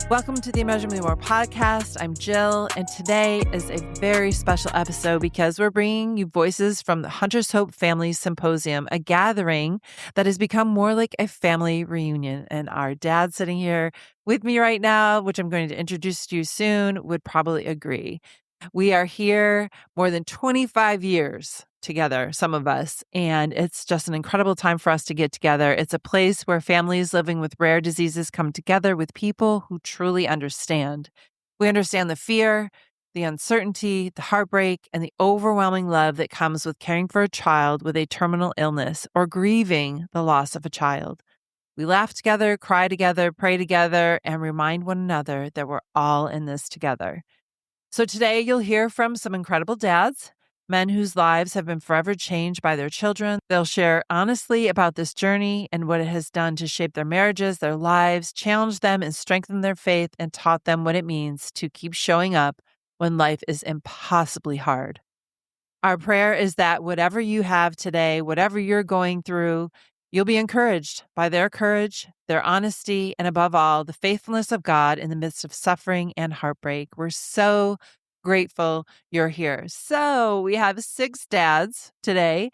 Welcome to the Immeasurably More podcast. I'm Jill, and today is a very special episode because we're bringing you voices from the Hunter's Hope Family Symposium, a gathering that has become more like a family reunion. And our dad sitting here with me right now, which I'm going to introduce to you soon, would probably agree. We are here more than 25 years together, some of us, and it's just an incredible time for us to get together. It's a place where families living with rare diseases come together with people who truly understand. We understand the fear, the uncertainty, the heartbreak, and the overwhelming love that comes with caring for a child with a terminal illness or grieving the loss of a child. We laugh together, cry together, pray together, and remind one another that we're all in this together. So today you'll hear from some incredible dads, men whose lives have been forever changed by their children. They'll share honestly about this journey and what it has done to shape their marriages, their lives, challenge them and strengthen their faith, and taught them what it means to keep showing up when life is impossibly hard. Our prayer is that whatever you have today, whatever you're going through, you'll be encouraged by their courage, their honesty, and above all, the faithfulness of God in the midst of suffering and heartbreak. We're so grateful you're here. So we have 6 dads today.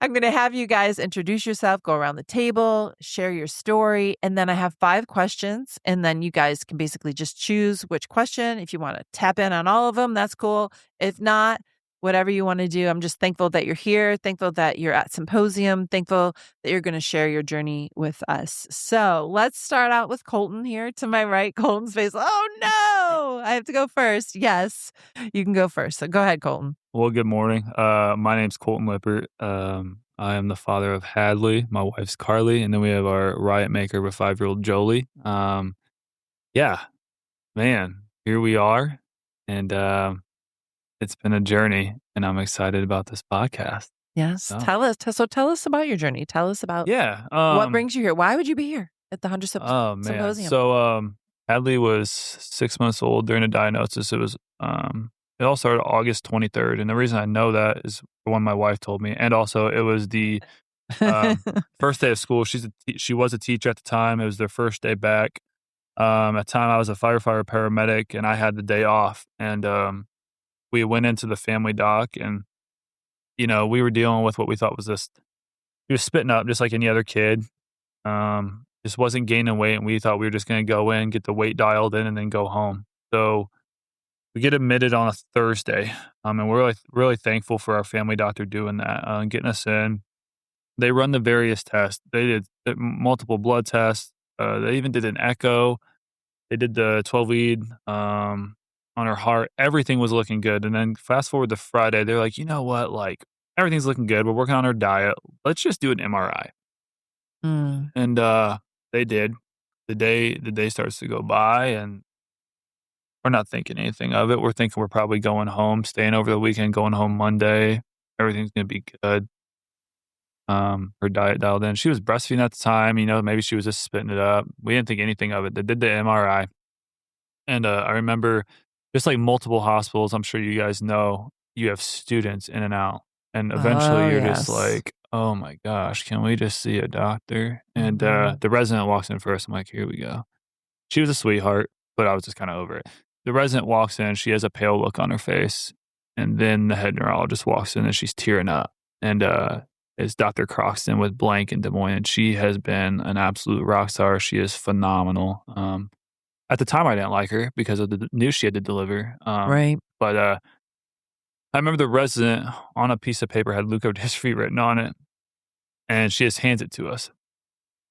I'm going to have you guys introduce yourself, go around the table, share your story, and then I have 5 questions, and then you guys can basically just choose which question. If you want to tap in on all of them, that's cool. If not, whatever you want to do. I'm just thankful that you're here, thankful that you're at Symposium, thankful that you're going to share your journey with us. So let's start out with Colton here to my right. Colton's face. Oh no, I have to go first. Yes, you can go first. So go ahead, Colton. Well, good morning. My name's Colton Lippert. I am the father of Hadley. My wife's Carly, and then we have our riot maker with 5-year-old Jolie. Yeah, man, here we are, and it's been a journey, and I'm excited about this podcast. Yes, So, tell us. So tell us about your journey. Tell us about yeah. what brings you here. Why would you be here at the Oh man. Symposium? So, Hadley was 6 months old during the diagnosis. It all started August 23rd, and the reason I know that is the one my wife told me, and also it was the first day of school. She was a teacher at the time. It was their first day back. At the time, I was a firefighter paramedic, and I had the day off. And we went into the family doc, and we were dealing with what we thought was he was spitting up just like any other kid. Just wasn't gaining weight, and we thought we were just going to go in, get the weight dialed in, and then go home. So we get admitted on a Thursday, and we're really, really thankful for our family doctor doing that, getting us in. They run the various tests. They did multiple blood tests. They even did an echo. They did the 12 lead on her heart. Everything was looking good. And then fast forward to Friday, they're like, you know what? Like everything's looking good. We're working on her diet. Let's just do an MRI. Mm. And they did. The day starts to go by, and we're not thinking anything of it. We're thinking we're probably going home, staying over the weekend, going home Monday. Everything's gonna be good. Her diet dialed in. She was breastfeeding at the time, maybe she was just spitting it up. We didn't think anything of it. They did the MRI. And I remember just like multiple hospitals, I'm sure you guys know, you have students in and out. And eventually Oh, you're just yes. like, oh my gosh, can we just see a doctor? And Mhm. the resident walks in first. I'm like, here we go. She was a sweetheart, but I was just kind of over it. The resident walks in. She has a pale look on her face. And then the head neurologist walks in and she's tearing up. And it's Dr. Croxton with Blank in Des Moines. And she has been an absolute rock star. She is phenomenal. At the time, I didn't like her because of the news she had to deliver. Right. But I remember the resident on a piece of paper had leukodystrophy written on it. And she just hands it to us.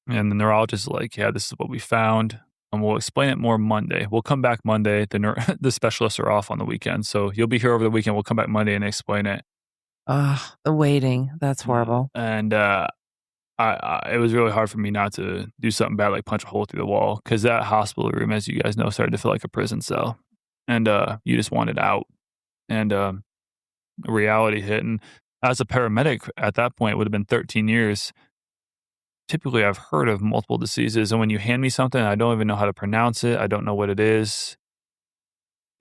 And the neurologist is like, yeah, this is what we found. And we'll explain it more Monday. We'll come back Monday. The specialists are off on the weekend. So you'll be here over the weekend. We'll come back Monday and explain it. Ugh, the waiting. That's horrible. And it was really hard for me not to do something bad, like punch a hole through the wall. Cause that hospital room, as you guys know, started to feel like a prison cell. And you just wanted out. And reality hit. And as a paramedic at that point, it would have been 13 years. Typically, I've heard of multiple diseases, and when you hand me something, I don't even know how to pronounce it. I don't know what it is.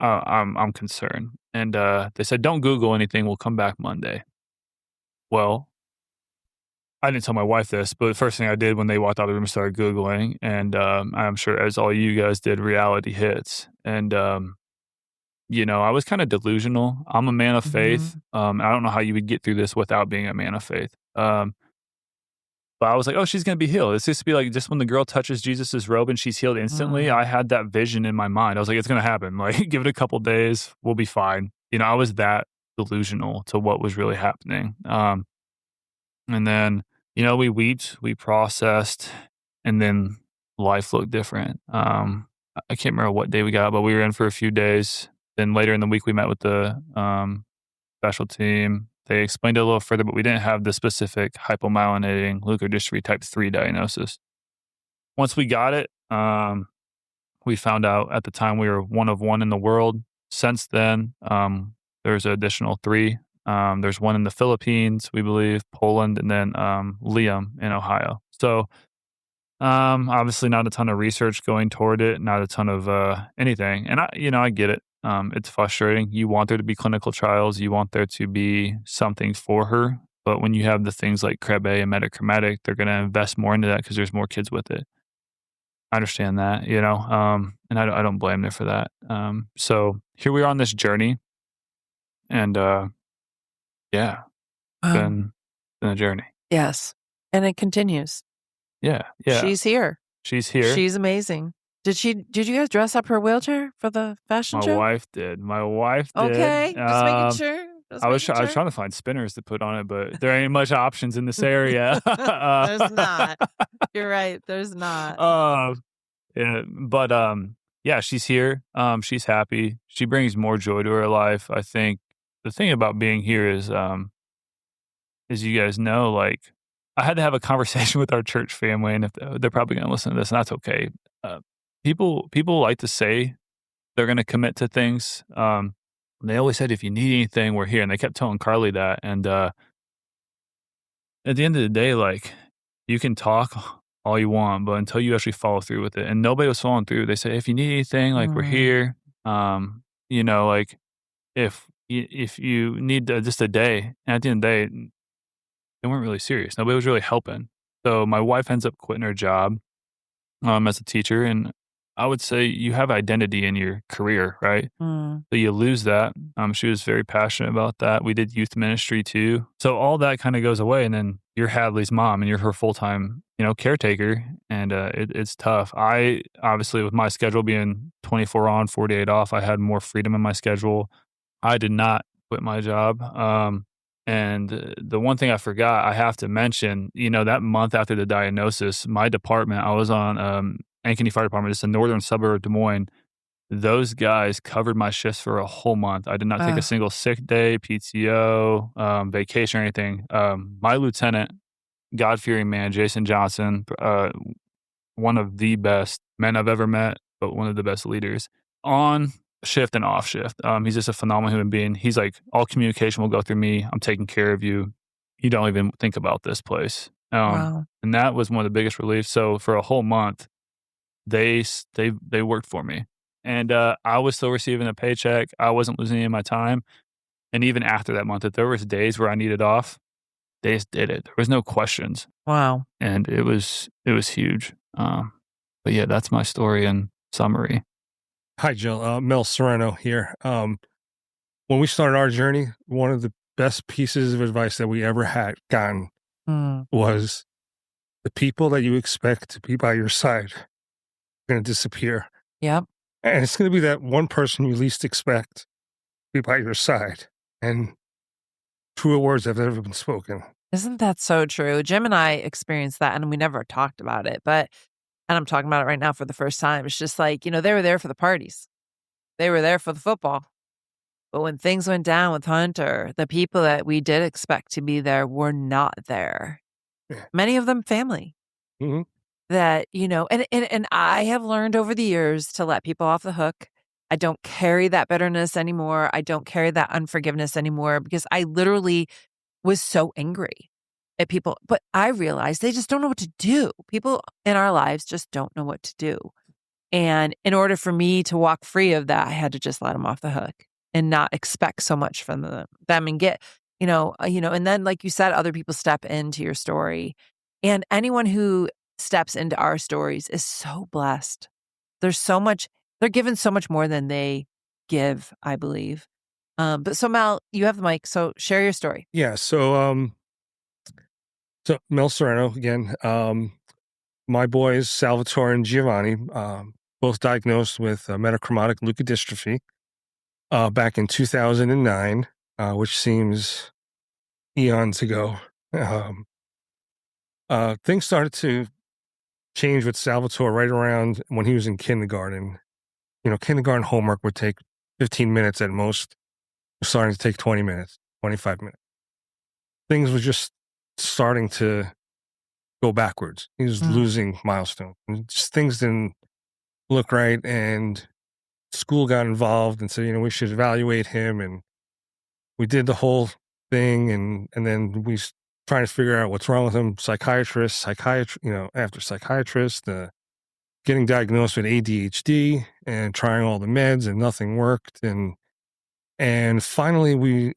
I'm concerned, and they said, "Don't Google anything. We'll come back Monday." Well, I didn't tell my wife this, but the first thing I did when they walked out of the room, I started Googling, and, I'm sure as all you guys did, reality hits, and, I was kinda delusional. I'm a man of faith. Mhm. I don't know how you would get through this without being a man of faith. But I was like, "Oh, she's gonna be healed." It's just to be like, just when the girl touches Jesus's robe and she's healed instantly, Mm. I had that vision in my mind. I was like, "It's gonna happen. Like, give it a couple days, we'll be fine." I was that delusional to what was really happening. And then, we weeped, we processed, and then life looked different. I can't remember what day we got, but we were in for a few days. Then later in the week, we met with the special team. They explained it a little further, but we didn't have the specific hypomyelinating leukodystrophy type 3 diagnosis. Once we got it, we found out at the time we were one of one in the world. Since then, there's an additional three. There's one in the Philippines, we believe, Poland, and then Liam in Ohio. So, obviously, not a ton of research going toward it, not a ton of anything. And I get it. It's frustrating. You want there to be clinical trials, you want there to be something for her. But when you have the things like Krabbe and metachromatic, they're going to invest more into that because there's more kids with it. I understand that, and I don't blame them for that. So here we are on this journey, and yeah, Um, been a journey. yes. And it continues. Yeah, yeah. She's here. She's here. She's amazing. Did you guys dress up her wheelchair for the fashion My show? wife did. My wife did. Okay, just making sure. Just making I was sure. trying to find spinners to put on it, but there ain't much options in this area. There's not. You're right. There's not. Yeah, but, yeah, she's here. She's happy. She brings more joy to her life. I think the thing about being here is, as you guys know, like, I had to have a conversation with our church family, and if they're probably gonna listen to this, and that's okay. Uh, people like to say they're gonna commit to things. They always said, "If you need anything, we're here," and they kept telling Carly that, and, at the end of the day, like, you can talk all you want, but until you actually follow through with it, and nobody was following through. They say, "If you need anything, like, we're Mm, here." Like, if you need, just a day, and at the end of the day, they weren't really serious. Nobody was really helping. So my wife ends up quitting her job, as a teacher, and I would say you have identity in your career, right? mm. So you lose that. She was very passionate about that. We did youth ministry too. So all that kind of goes away. And then you're Hadley's mom and you're her full time, caretaker. And it's tough. I obviously, with my schedule being 24 on, 48 off, I had more freedom in my schedule. I did not quit my job. And the one thing I forgot, I have to mention, that month after the diagnosis, my department, I was on Ankeny Fire Department, it's a northern suburb of Des Moines. Those guys covered my shifts for a whole month. I did not take a Ugh, single sick day, PTO, vacation or anything. My lieutenant, God-fearing man, Jason Johnson, one of the best men I've ever met, but one of the best leaders on shift and off shift. He's just a phenomenal human being. He's like, all communication will go through me. I'm taking care of you. You don't even think about this place. wow. And that was one of the biggest reliefs. So for a whole month, they worked for me, and I was still receiving a paycheck. I wasn't losing any of my time, and even after that month, if there was days where I needed off, they just did it. There was no questions, Wow. and it was huge. But yeah, that's my story in summary. Hi, Jill. Mel Serrano here. When we started our journey, one of the best pieces of advice that we ever had gotten Mm, was the people that you expect to be by your side are going to disappear. yep. And it's going to be that one person you least expect to be by your side. And truer words have never been spoken. Isn't that so true? Jim and I experienced that and we never talked about it, and I'm talking about it right now for the first time. It's just like, they were there for the parties. They were there for the football. But when things went down with Hunter, the people that we did expect to be there were not there. Yeah. Many of them family hmm that, and I have learned over the years to let people off the hook. I don't carry that bitterness anymore. I don't carry that unforgiveness anymore because I literally was so angry at people. But I realized they just don't know what to do. People in our lives just don't know what to do. And in order for me to walk free of that, I had to just let them off the hook and not expect so much from them and get And then, like you said, other people step into your story. And anyone who steps into our stories is so blessed. There's so much, they're given so much more than they give, I believe. But so Mel, you have the mic, so share your story. Yeah. So Mel Serrano again. My boys Salvatore and Giovanni, both diagnosed with metachromatic leukodystrophy back in 2009, which seems eons ago. Things started to change with Salvatore right around when he was in kindergarten. Kindergarten homework would take 15 minutes at most. We're starting to take 20 minutes, 25 minutes. Things were just starting to go backwards. He was losing milestones. And just things didn't look right. And school got involved and said, we should evaluate him. And we did the whole thing. And then we trying to figure out what's wrong with him. Psychiatrist, after psychiatrist, getting diagnosed with ADHD and trying all the meds and nothing worked. And finally we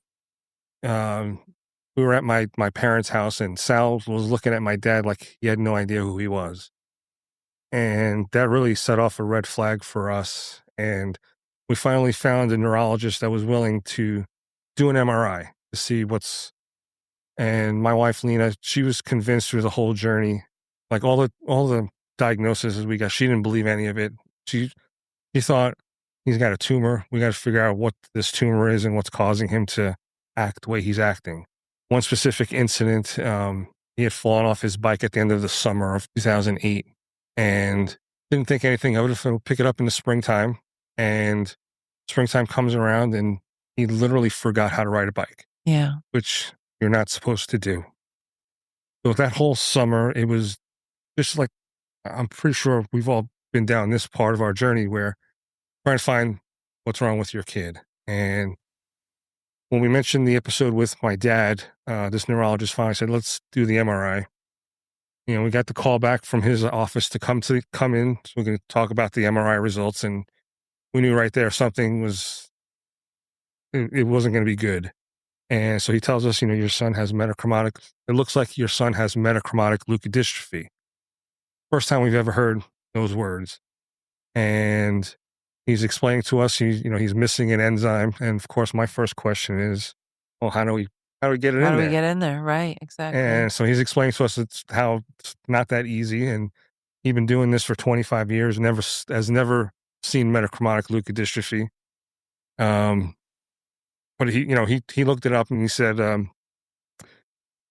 were at my parents' house, and Sal was looking at my dad like he had no idea who he was. And that really set off a red flag for us. And we finally found a neurologist that was willing to do an MRI to see and my wife, Lena, she was convinced through the whole journey, like all the diagnoses we got, she didn't believe any of it. She thought he's got a tumor. We got to figure out what this tumor is and what's causing him to act the way he's acting. One specific incident, he had fallen off his bike at the end of the summer of 2008 and didn't think anything of it. So pick it up in the springtime, and springtime comes around and he literally forgot how to ride a bike. Yeah. Which you're not supposed to do. So that whole summer, it was just like, I'm pretty sure we've all been down this part of our journey where trying to find what's wrong with your kid. And when we mentioned the episode with my dad, this neurologist finally said, let's do the MRI. We got the call back from his office to come in. So we're going to talk about the MRI results. And we knew right there something it wasn't going to be good. And so he tells us, your son has it looks like your son has metachromatic leukodystrophy. First time we've ever heard those words. And he's explaining to us, he's missing an enzyme. And of course, my first question is, well, how do we get it in there? How do we get in there? Right, exactly. And so he's explaining to us it's not that easy. And he's been doing this for 25 years, has never seen metachromatic leukodystrophy. But he looked it up and he said,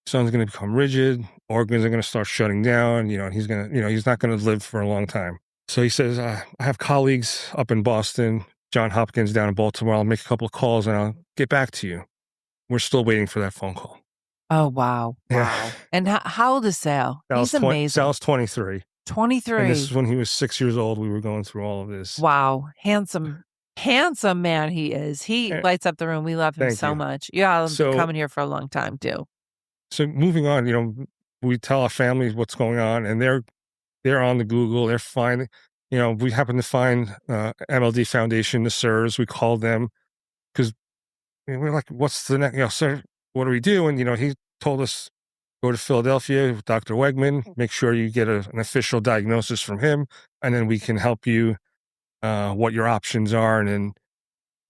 son's going to become rigid, organs are going to start shutting down, he's not going to live for a long time. So he says, I have colleagues up in Boston, John Hopkins down in Baltimore. I'll make a couple of calls and I'll get back to you. We're still waiting for that phone call. Oh, wow. Yeah. Wow. And how old is Sal? He's amazing. Sal's 23. 23. And this is when he was 6 years old. We were going through all of this. Wow. Handsome man he is. He lights up the room. We love him so much. Yeah, I'll be coming here for a long time too. So moving on, we tell our families what's going on, and they're on the Google. They're finding, we happen to find MLD Foundation, the SIRS. We called them because we're like, what's the next, sir, what do we do? And, he told us, go to Philadelphia with Dr. Wegman, make sure you get an official diagnosis from him, and then we can help you what your options are. And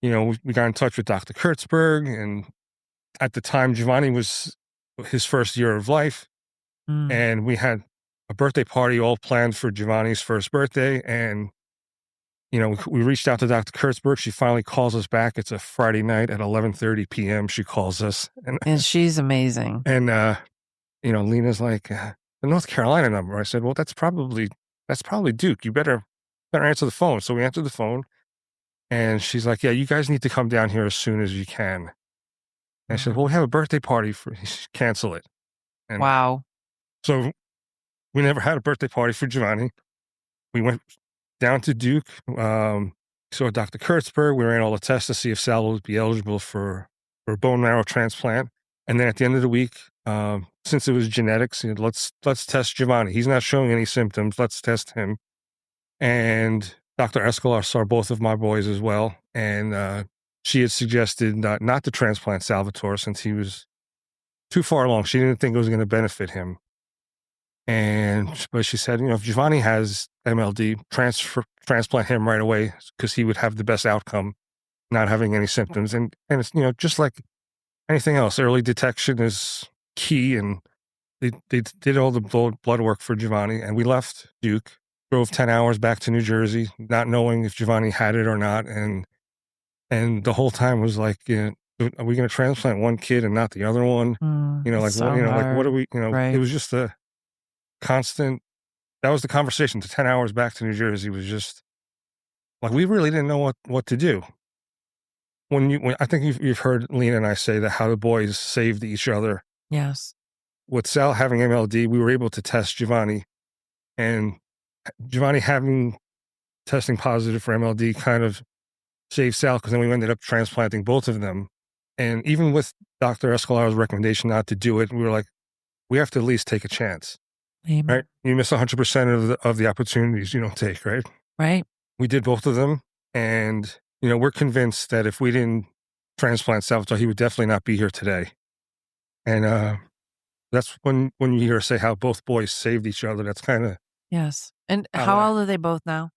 then, we got in touch with Dr. Kurtzberg, and at the time, Giovanni was his first year of life. And we had a birthday party all planned for Giovanni's first birthday. And, we reached out to Dr. Kurtzberg. She finally calls us back. It's a Friday night at 11:30 p.m. She calls us. And she's amazing. And, Lena's like, the North Carolina number. I said, well, that's probably Duke. You better answer the phone. So we answered the phone. And she's like, yeah, you guys need to come down here as soon as you can. And I said, well, we have a birthday party cancel it. And wow. So we never had a birthday party for Giovanni. We went down to Duke, saw Dr. Kurtzberg. We ran all the tests to see if Sal would be eligible for bone marrow transplant. And then at the end of the week, since it was genetics, let's test Giovanni. He's not showing any symptoms. Let's test him. And Dr. Escolar saw both of my boys as well. And she had suggested not to transplant Salvatore since he was too far along. She didn't think it was going to benefit him. But she said, if Giovanni has MLD, transplant him right away because he would have the best outcome, not having any symptoms. And it's, just like anything else, early detection is key. And they did all the blood work for Giovanni, and we left Duke, drove 10 hours back to New Jersey, not knowing if Giovanni had it or not. And the whole time was like, are we going to transplant one kid and not the other one? Like, so like, what are we, Right. It was just a constant, that was the conversation. The 10 hours back to New Jersey was just like, we really didn't know what to do. When I think you've heard Lena and I say that how the boys saved each other. Yes. With Sal having MLD, we were able to test Giovanni, and Giovanni testing positive for MLD kind of saved Sal, because then we ended up transplanting both of them. And even with Dr. Escalaro's recommendation not to do it, we were like, we have to at least take a chance. Amen. Right? You miss 100% of the opportunities you don't take, right? Right. We did both of them, and we're convinced that if we didn't transplant Salvatore, he would definitely not be here today. And that's when you hear her say how both boys saved each other. That's kind of Yes. And how old are they both now?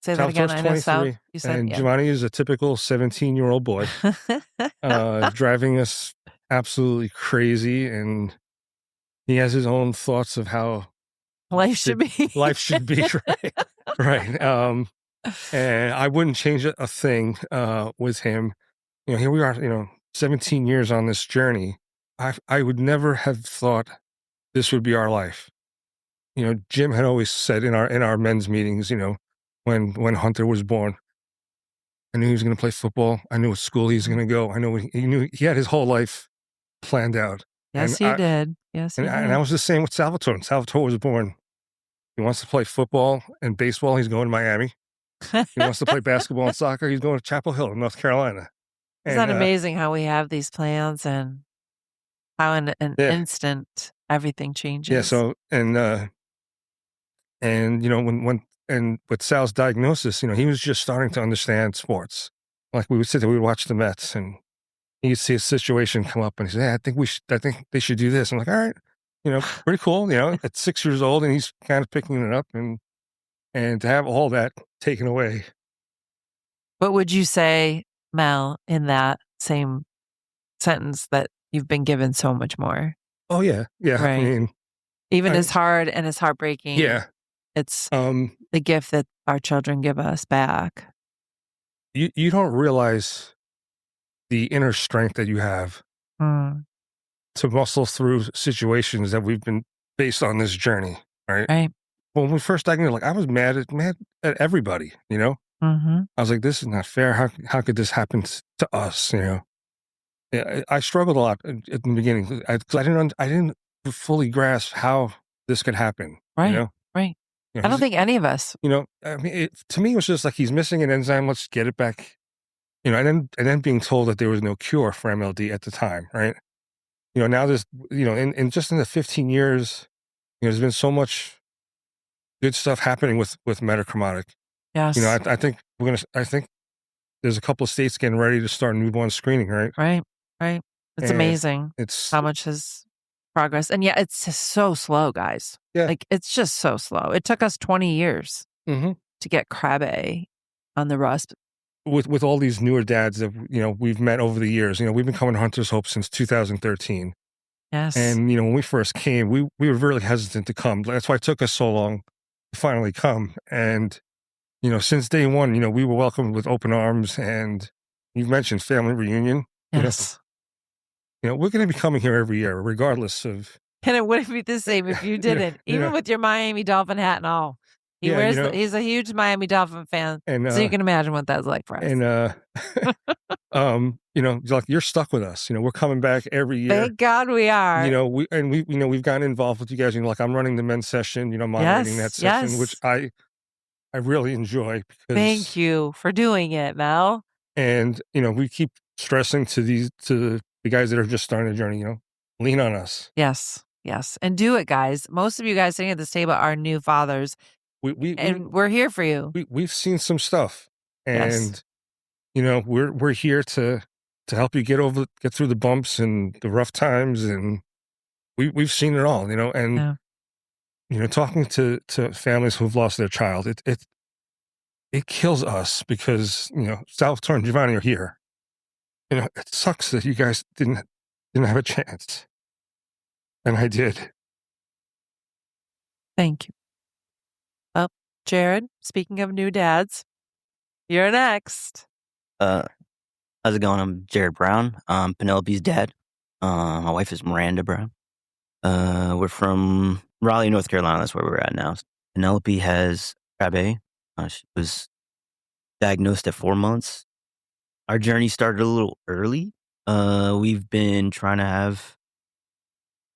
Say that again. I know Sal, you said, and Giovanni is a typical 17-year-old boy, driving us absolutely crazy, and he has his own thoughts of how life should be. Life should be, right? Right. And I wouldn't change a thing with him. Here we are, 17 years on this journey. I would never have thought this would be our life. Jim had always said in our men's meetings, when Hunter was born, I knew he was going to play football. I knew what school he was going to go. I know he knew he had his whole life planned out. Yes, he did. Yes, he did. And I was the same with Salvatore. When Salvatore was born, he wants to play football and baseball. He's going to Miami. He wants to play basketball and soccer. He's going to Chapel Hill, North Carolina. Isn't that amazing how we have these plans and how in an instant everything changes? Yeah. So with Sal's diagnosis, he was just starting to understand sports. Like we would sit there, we would watch the Mets, and he'd see a situation come up, and he'd say, "Hey, I think they should do this." I'm like, "All right, pretty cool." At 6 years old, and he's kind of picking it up, and to have all that taken away. What would you say, Mel, in that same sentence, that you've been given so much more? Oh yeah, yeah. Right. I mean, even as hard and as heartbreaking. Yeah. It's the gift that our children give us back. You don't realize the inner strength that you have to muscle through situations that we've been based on this journey, right? Right. When we first diagnosed, I was mad at everybody, Mm-hmm. I was like, this is not fair. How could this happen to us, Yeah, I struggled a lot at the beginning because I didn't fully grasp how this could happen, Right, right. I don't think any of us. I mean, to me, it was just like, he's missing an enzyme. Let's get it back. And then being told that there was no cure for MLD at the time, right? Now there's, in just in the 15 years, there's been so much good stuff happening with metachromatic. Yes. I think there's a couple of states getting ready to start newborn screening, right? Right. It's amazing. It's how much has progress, and yet it's just so slow, guys. Yeah. Like, it's just so slow. It took us 20 years to get Krabbe on the Rust. With all these newer dads that we've met over the years, we've been coming to Hunter's Hope since 2013. Yes. And when we first came, we were really hesitant to come. That's why it took us so long to finally come. And since day one, we were welcomed with open arms. And you've mentioned family reunion. Yes. We're going to be coming here every year, regardless of. And it wouldn't be the same if you didn't, even with your Miami Dolphin hat and all. He's a huge Miami Dolphin fan, and so you can imagine what that's like for us. And like, you're stuck with us. We're coming back every year. Thank God we are. We've gotten involved with you guys. Like, I'm running the men's session. Moderating that session, which I really enjoy. Because, thank you for doing it, Mel. And we keep stressing to the guys that are just starting the journey. Lean on us. Yes, and do it, guys. Most of you guys sitting at this table are new fathers. We're here for you. We've seen some stuff, and we're here to help you get through the bumps and the rough times, and we've seen it all, and Yeah. talking to families who've lost their child, it kills us because Salvatore and Giovanni are here. It sucks that you guys didn't have a chance, and I did. Thank you. Well, Jared, speaking of new dads, you're next. Uh, how's it going? I'm Jared Brown. I'm Penelope's dad. My wife is Miranda Brown. We're from Raleigh, North Carolina. That's where we're at now. Penelope has Krabbe. She was diagnosed at 4 months. Our journey started a little early. We've been trying to have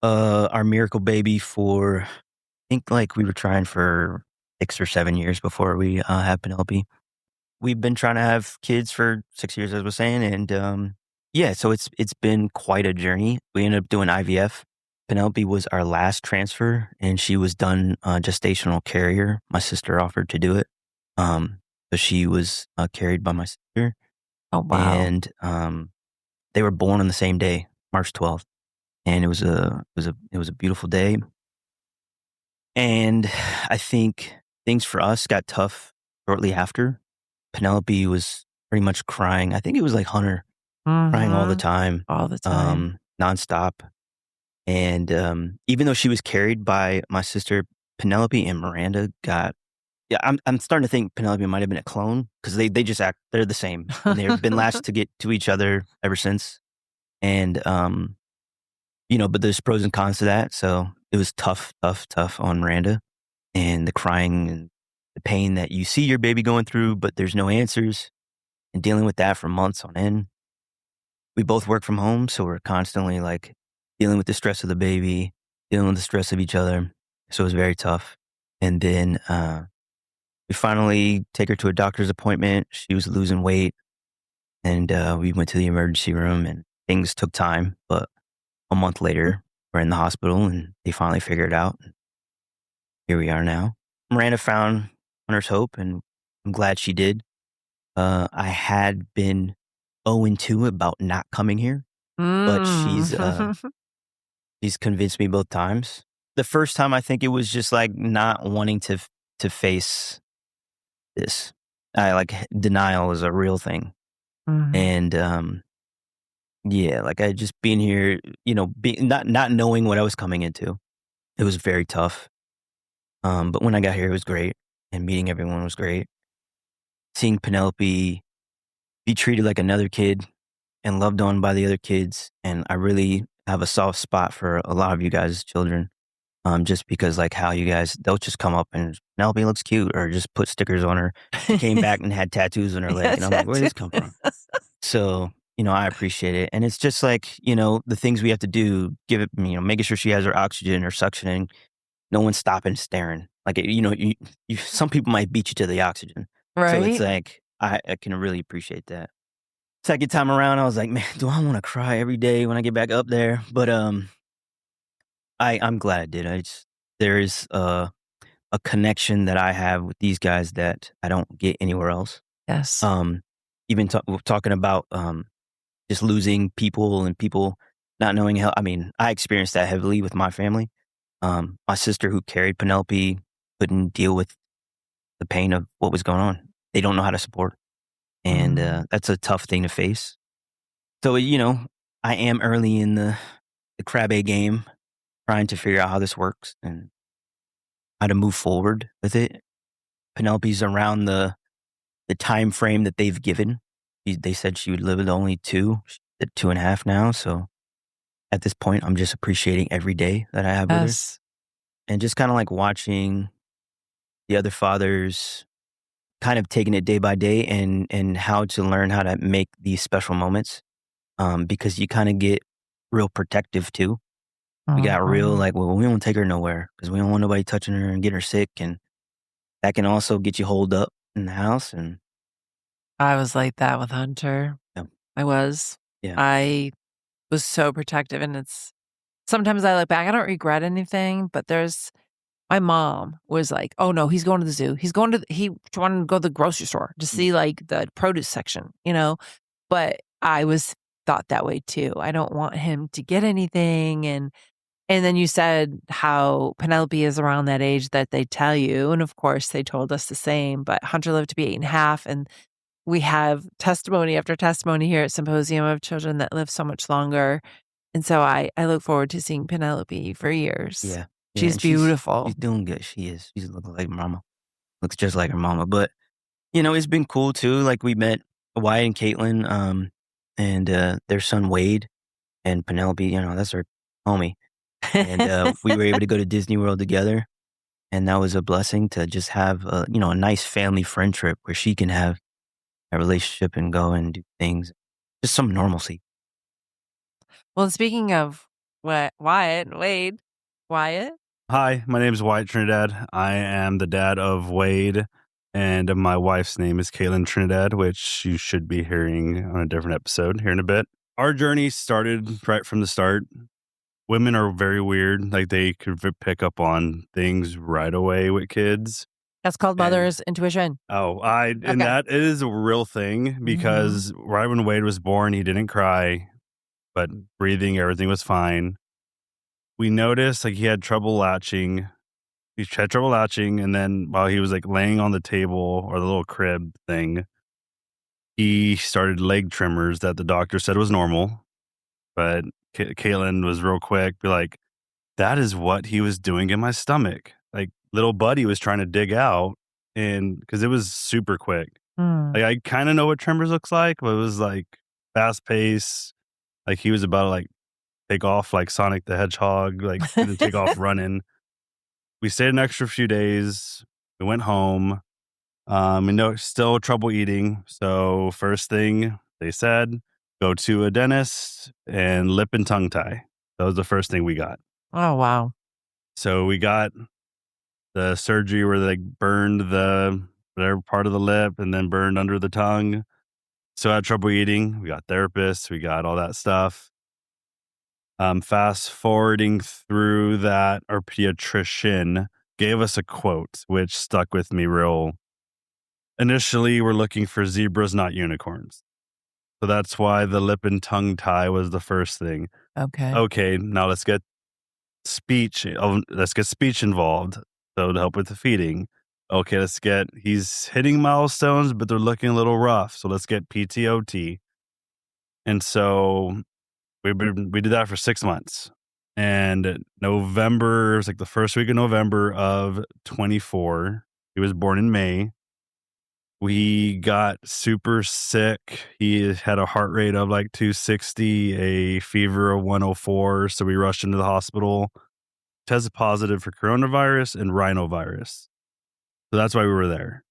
our miracle baby for, I think, like we were trying for 6 or 7 years before we had Penelope. We've been trying to have kids for 6 years, as I was saying, and yeah, so it's been quite a journey. We ended up doing IVF. Penelope was our last transfer, and she was done gestational carrier. My sister offered to do it, so she was carried by my sister, Oh, wow. and they were born on the same day, March 12th, and it was a beautiful day. And I think things for us got tough shortly after. Penelope was pretty much crying. I think it was like Hunter, crying all the Mhm. time, All the time. nonstop. And even though she was carried by my sister, Penelope and Miranda got. Yeah, I'm starting to think Penelope might have been a clone because they just act. They're the same, and they've been latched to get to each other ever since. And but there's pros and cons to that. So it was tough on Miranda, and the crying and the pain that you see your baby going through, but there's no answers, and dealing with that for months on end. We both work from home, so we're constantly like dealing with the stress of the baby, dealing with the stress of each other. So it was very tough. And then we finally take her to a doctor's appointment. She was losing weight, and we went to the emergency room, and things took time. But a month later, we're in the hospital, and they finally figured it out. Here we are now. Miranda found Hunter's hope, and I'm glad she did. I had been 0-2 about not coming here, but she's convinced me both times. The first time, I think it was just like not wanting to face this. Denial is a real thing, Mhm. and yeah, like I just being here, not knowing what I was coming into. It was very tough. But when I got here, it was great, and meeting everyone was great. Seeing Penelope be treated like another kid and loved on by the other kids, and I really have a soft spot for a lot of you guys' children. Just because like how you guys, they'll just come up and Penelope looks cute, or just put stickers on her. She came back and had tattoos on her leg, and I'm like, where did this come from? So, I appreciate it. And it's just like, the things we have to do, give it, making sure she has her oxygen or suctioning. No one's stopping staring. Like, some people might beat you to the oxygen. So it's Right? like, I can really appreciate that. Second time around, I was like, man, do I want to cry every day when I get back up there? But I'm glad I did. There is a connection that I have with these guys that I don't get anywhere else. Yes. Even talking about just losing people and people not knowing how. I mean, I experienced that heavily with my family. My sister who carried Penelope couldn't deal with the pain of what was going on. They don't know how to support. And that's a tough thing to face. So, I am early in the Krabbe game, trying to figure out how this works and how to move forward with it. Penelope's around the time frame that they've given. They said she would live at only 2. She's at 2.5 now. So at this point, I'm just appreciating every day that I have with her. Yes. And just kind of like watching the other fathers kind of taking it day by day and how to learn how to make these special moments. Because you kind of get real protective too. We got real Mhm. like, well, we don't take her nowhere because we don't want nobody touching her and getting her sick. And that can also get you holed up in the house. And I was like that with Hunter. yeah, I was. yeah. I was so protective, and sometimes I look back, I don't regret anything, but my mom was like, "Oh no, he's going to the zoo. He wanted to go to the grocery store to see like the produce section, But I thought that way too. I don't want him to get anything, and And then you said how Penelope is around that age that they tell you, and of course, they told us the same, but Hunter lived to be 8.5, and we have testimony after testimony here at Symposium of children that live so much longer, and so I look forward to seeing Penelope for years. Yeah. She's and beautiful. She's doing good. She is. She's looking like mama. Looks just like her mama. But, it's been cool too. Like we met Wyatt and Caitlin, and their son Wade, and Penelope, that's her homie. And we were able to go to Disney World together. And that was a blessing to just have a nice family friend trip where she can have a relationship and go and do things. Just some normalcy. Well, speaking of Wyatt, Wade, Wyatt? Hi, my name is Wyatt Trinidad. I am the dad of Wade, and my wife's name is Caitlin Trinidad, which you should be hearing on a different episode here in a bit. Our journey started right from the start. Women are very weird. Like they could pick up on things right away with kids. That's called mother's intuition. And that it is a real thing because right when Wade was born, he didn't cry, but breathing, everything was fine. We noticed like he had trouble latching. He had trouble latching, and then while he was like laying on the table or the little crib thing, he started leg tremors that the doctor said was normal. But Caitlin was real quick, be like, that is what he was doing in my stomach. Like little buddy was trying to dig out, and because it was super quick. Like I kind of know what tremors looks like, but it was like fast pace. Like he was about to like take off like Sonic the Hedgehog, like to take off running. We stayed an extra few days. We went home. And still trouble eating. So first thing they said, go to a dentist and lip and tongue tie. That was the first thing we got. Oh, wow. So we got the surgery where they burned whatever part of the lip and then burned under the tongue. So I had trouble eating. We got therapists. We got all that stuff. Fast forwarding through that, our pediatrician gave us a quote, which stuck with me real. Initially, we're looking for zebras, not unicorns. So that's why the lip and tongue tie was the first thing. Okay, now let's get speech. Let's get speech involved. So to help with the feeding. Okay, he's hitting milestones, but they're looking a little rough. So let's get PTOT. And so we did that for 6 months. And November, it was like the first week of November of 24. He was born in May. We got super sick. He had a heart rate of like 260, a fever of 104. So we rushed into the hospital, tested positive for coronavirus and rhinovirus. So that's why we were there.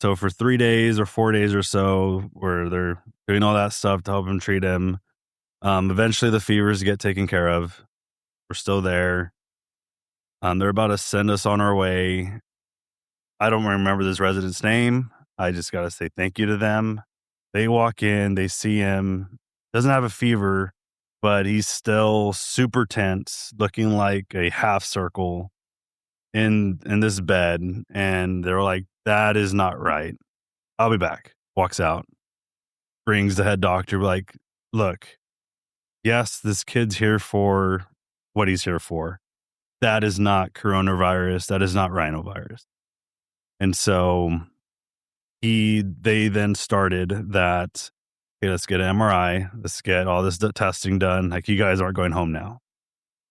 So for 3 days or 4 days or so, where they're doing all that stuff to help him treat him. Eventually the fevers get taken care of. We're still there. They're about to send us on our way. I don't remember this resident's name. I just got to say thank you to them. They walk in, they see him, doesn't have a fever, but he's still super tense, looking like a half circle in this bed. And they're like, that is not right. I'll be back. Walks out, brings the head doctor, like, look, yes, this kid's here for what he's here for. That is not coronavirus. That is not rhinovirus. And so they then started that, okay, let's get an MRI. Let's get all this testing done. Like, you guys aren't going home now.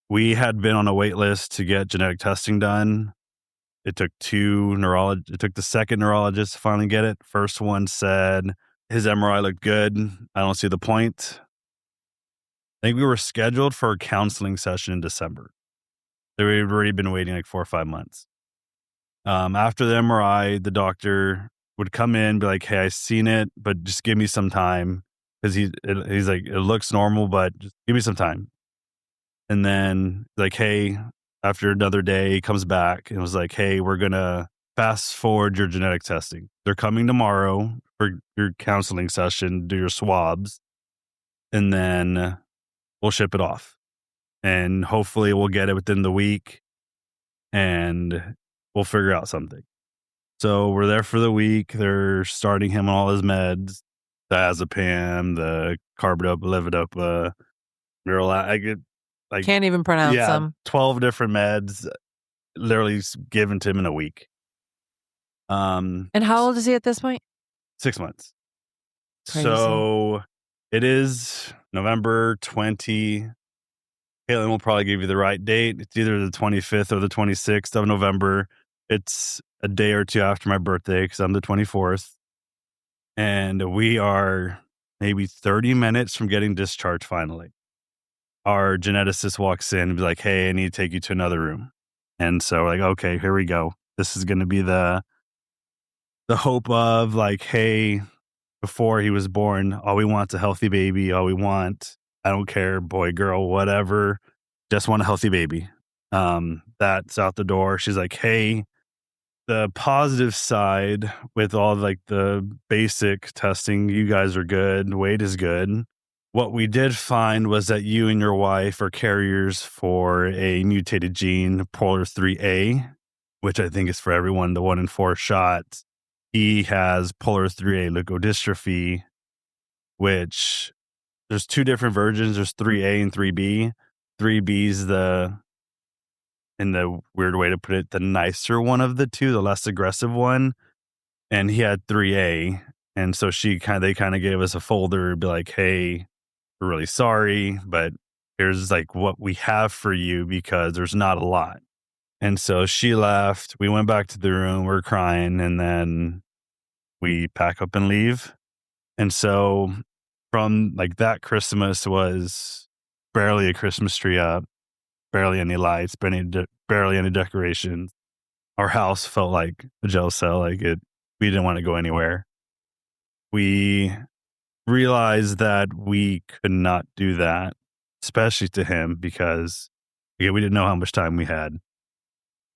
We had been on a wait list to get genetic testing done. It took it took the second neurologist to finally get it. First one said his MRI looked good. I don't see the point. I think we were scheduled for a counseling session in December. We'd already been waiting like 4 or 5 months. After the MRI, the doctor would come in, be like, hey, I've seen it, but just give me some time. Because he's like, it looks normal, but just give me some time. And then like, hey, after another day, he comes back and was like, hey, we're going to fast forward your genetic testing. They're coming tomorrow for your counseling session, do your swabs, and then we'll ship it off. And hopefully we'll get it within the week and we'll figure out something. So we're there for the week. They're starting him on all his meds, diazepam, the carbidopa, levodopa, like Can't even pronounce them. 12 different meds, literally given to him in a week. And how old is he at this point? 6 months. Crazy. So it is November 20. Caitlin will probably give you the right date. It's either the 25th or the 26th of November. It's a day or two after my birthday because I'm the 24th. And we are maybe 30 minutes from getting discharged finally. Our geneticist walks in and be like, hey, I need to take you to another room. And so we're like, okay, here we go. This is going to be the hope of like, hey, before he was born, all we want is a healthy baby. All we want, I don't care, boy, girl, whatever, just want a healthy baby. That's out the door. She's like, hey, the positive side with all like the basic testing, you guys are good. Weight is good. What we did find was that you and your wife are carriers for a mutated gene, polar 3A, which I think is for everyone, the 1 in 4 shot. He has polar 3A leukodystrophy, which there's 2 different versions. There's 3A and 3B. 3B is in the weird way to put it, the nicer one of the 2, the less aggressive one. And he had 3A. And so they kind of gave us a folder, be like, hey, we're really sorry, but here's like what we have for you because there's not a lot. And so she left. We went back to the room. We're crying. And then we pack up and leave. And so from like that Christmas was barely a Christmas tree up, barely any lights, barely any decorations. Our house felt like a jail cell. We didn't want to go anywhere. We realized that we could not do that, especially to him, because we didn't know how much time we had.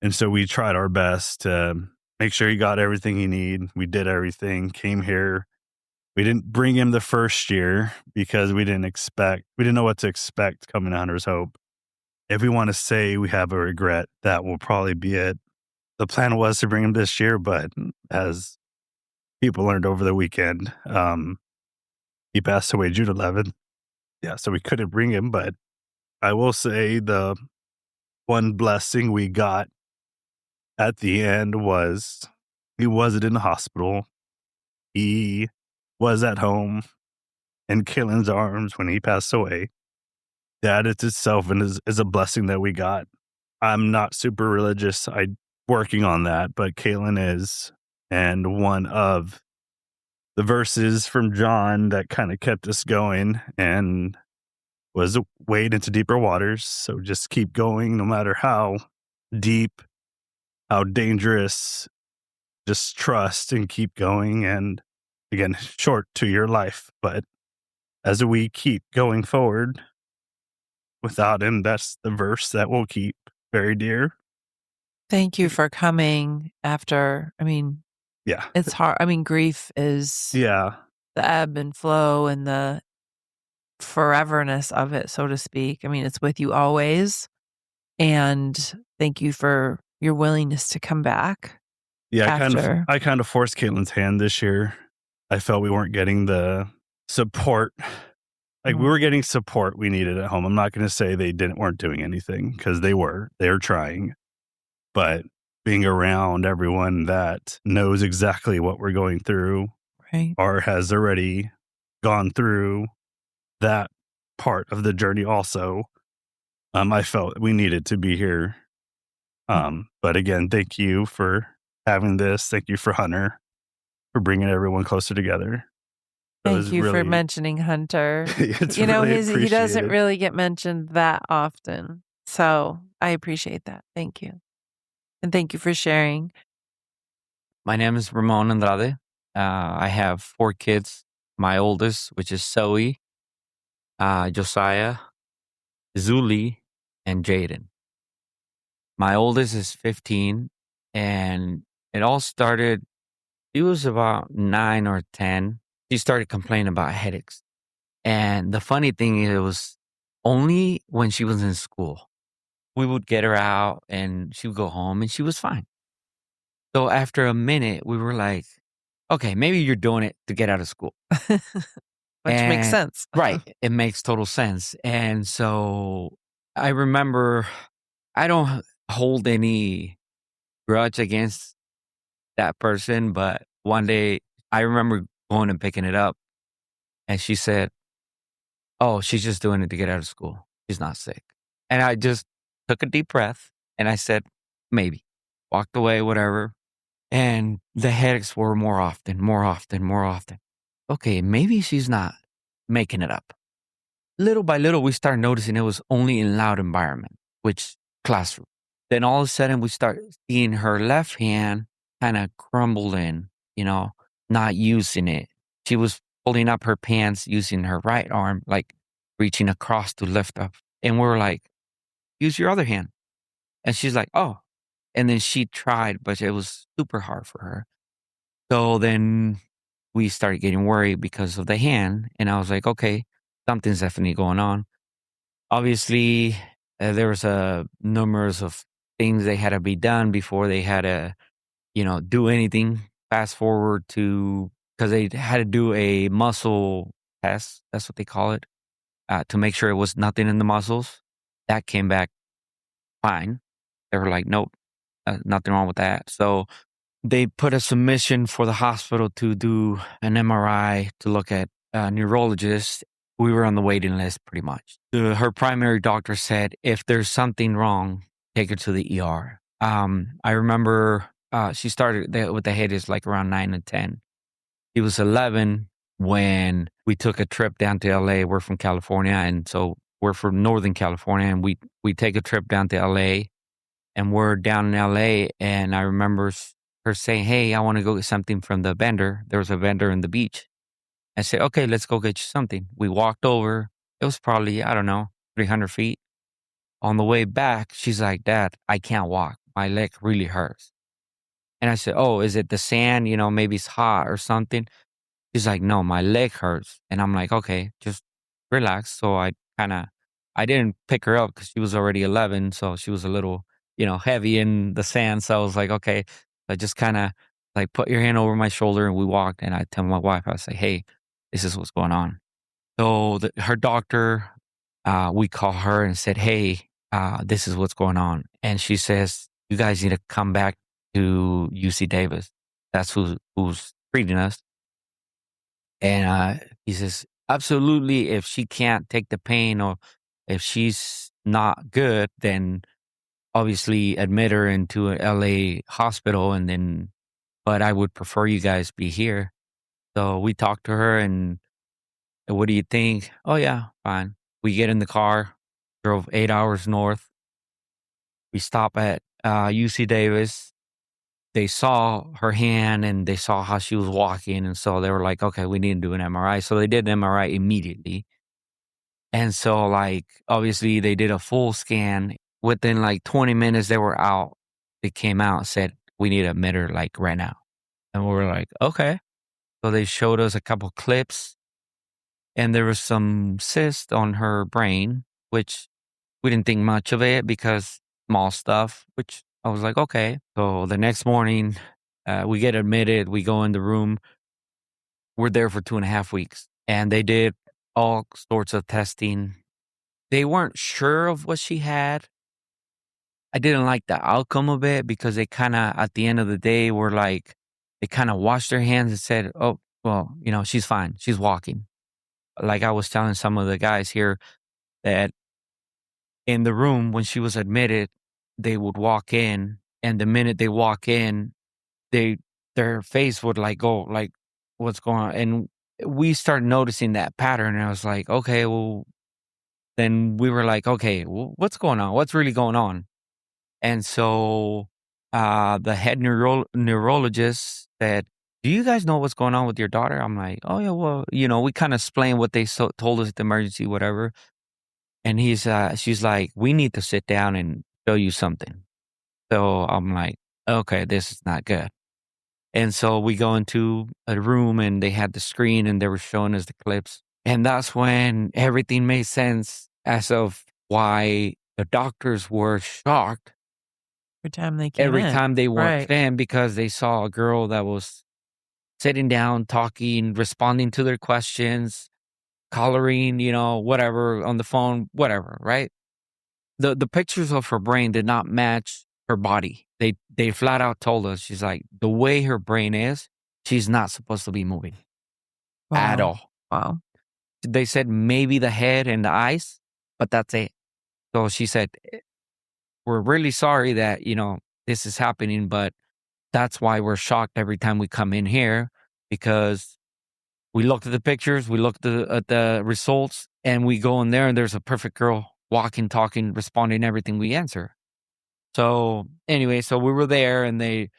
And so we tried our best to make sure he got everything he needed. We did everything, came here. We didn't bring him the first year because we didn't know what to expect coming to Hunter's Hope. If we want to say we have a regret, that will probably be it. The plan was to bring him this year, but as people learned over the weekend, he passed away June 11th. Yeah, so we couldn't bring him, but I will say the one blessing we got at the end was he wasn't in the hospital. He was at home in Caitlin's arms when he passed away. That itself is a blessing that we got. I'm not super religious. I'm working on that, but Caitlin is. And one of the verses from John that kind of kept us going and was wade into deeper waters. So just keep going no matter how deep, how dangerous, just trust and keep going. And again, short to your life. But as we keep going forward, without him, that's the verse that we'll keep very dear. Thank you for coming after. Yeah. It's hard. Grief is Yeah. the ebb and flow and the foreverness of it, so to speak. It's with you always. And thank you for your willingness to come back. Yeah, after. I kind of forced Caitlin's hand this year. I felt we weren't getting the support. We were getting support we needed at home. I'm not going to say they weren't doing anything, because they were trying, but being around everyone that knows exactly what we're going through, right, or has already gone through that part of the journey also, I felt we needed to be here. But again, thank you for having this. Thank you for Hunter for bringing everyone closer together. Thank you for mentioning Hunter. He doesn't really get mentioned that often. So I appreciate that. Thank you. And thank you for sharing. My name is Ramon Andrade. I have 4 kids. My oldest, which is Zoe, Josiah, Zuli, and Jaden. My oldest is 15, and it all started, he was about 9 or 10. She started complaining about headaches. And the funny thing is, it was only when she was in school. We would get her out and she would go home and she was fine. So after a minute, we were like, okay, maybe you're doing it to get out of school. Which makes sense. Right. It makes total sense. And so I remember I don't hold any grudge against that person, but one day I remember going and picking it up, and she said, "Oh, she's just doing it to get out of school. She's not sick." And I just took a deep breath and I said, "Maybe." Walked away, whatever. And the headaches were more often, more often, more often. Okay, maybe she's not making it up. Little by little, we start noticing it was only in loud environment, which classroom. Then all of a sudden, we start seeing her left hand kind of crumble in, not using it. She was pulling up her pants using her right arm, like reaching across to lift up. And we're like, use your other hand. And she's like, oh. And then she tried, but it was super hard for her. So then we started getting worried because of the hand. And I was like, okay, something's definitely going on. Obviously, there was numbers of things they had to be done before they had to, do anything. Fast forward to, because they had to do a muscle test. That's what they call it, to make sure it was nothing in the muscles. That came back fine. They were like, nope, nothing wrong with that. So they put a submission for the hospital to do an MRI to look at a neurologist. We were on the waiting list pretty much. Her primary doctor said, if there's something wrong, take her to the ER. I remember she started with the headaches like around 9 and 10. She was 11 when we took a trip down to LA. We're from California, and so we're from Northern California, and we take a trip down to LA, and we're down in LA, and I remember her saying, hey, I want to go get something from the vendor. There was a vendor in the beach. I said, okay, let's go get you something. We walked over. It was probably, 300 feet. On the way back, she's like, Dad, I can't walk. My leg really hurts. And I said, oh, is it the sand? Maybe it's hot or something. She's like, no, my leg hurts. And I'm like, okay, just relax. So I didn't pick her up because she was already 11. So she was a little, heavy in the sand. So I was like, okay, I just kind of like put your hand over my shoulder, and we walked. And I tell my wife, I say, hey, this is what's going on. So her doctor, we call her and said, hey, this is what's going on. And she says, you guys need to come back to UC Davis. That's who's treating us. And he says, absolutely, if she can't take the pain or if she's not good, then obviously admit her into an LA hospital, but I would prefer you guys be here. So we talked to her, and what do you think? Oh yeah, fine. We get in the car, drove 8 hours north. We stop at UC Davis. They saw her hand and they saw how she was walking. And so they were like, okay, we need to do an MRI. So they did an MRI immediately. And so obviously they did a full scan. Within 20 minutes, they were out. They came out and said, we need to admit her right now. And we were like, okay. So they showed us a couple clips, and there was some cyst on her brain, which we didn't think much of it because small stuff, which I was like, okay. So the next morning, we get admitted. We go in the room. We're there for 2.5 weeks, and they did all sorts of testing. They weren't sure of what she had. I didn't like the outcome of it because they kind of, at the end of the day, were like, they kind of washed their hands and said, oh, well, she's fine. She's walking. Like I was telling some of the guys here that in the room when she was admitted, they would walk in, and the minute they walk in, their face would go what's going on? And we started noticing that pattern, and I was like, okay, well, then we were like, okay, well, what's going on? What's really going on? And so the head neurologist said, do you guys know what's going on with your daughter? I'm like, oh yeah, well, we kind of explained what they told us at the emergency, whatever. And she's like, we need to sit down and show you something. So I'm like, okay, this is not good. And so we go into a room, and they had the screen, and they were showing us the clips. And that's when everything made sense as of why the doctors were shocked every time they walked in, because they saw a girl that was sitting down, talking, responding to their questions, coloring, whatever on the phone, whatever, right? the pictures of her brain did not match her body. They flat out told us, she's like, the way her brain is, she's not supposed to be moving at Wow. all. Wow. They said maybe the head and the eyes, but that's it. So she said, we're really sorry that, this is happening, but that's why we're shocked every time we come in here, because we looked at the pictures, we looked at the results, and we go in there and there's a perfect girl walking, talking, responding to everything we answer. So anyway, so we were there and they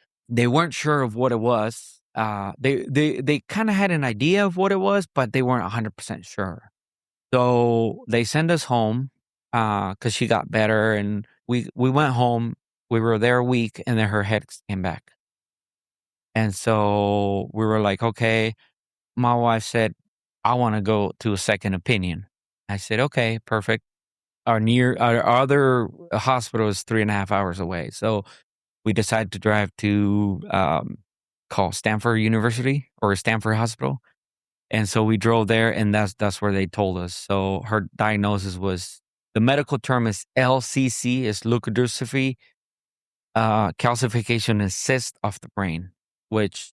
weren't sure of what it was. They kind of had an idea of what it was, but they weren't 100% sure. So they sent us home because she got better, and we went home. We were there a week, and then her head came back. And so we were like, okay. My wife said, I want to go to a second opinion. I said, okay, perfect. Our other hospital is 3.5 hours away. So we decided to drive to call Stanford University or Stanford Hospital. And so we drove there, and that's where they told us. So her diagnosis was, the medical term is LCC, is leukodystrophy, calcification and cyst of the brain, which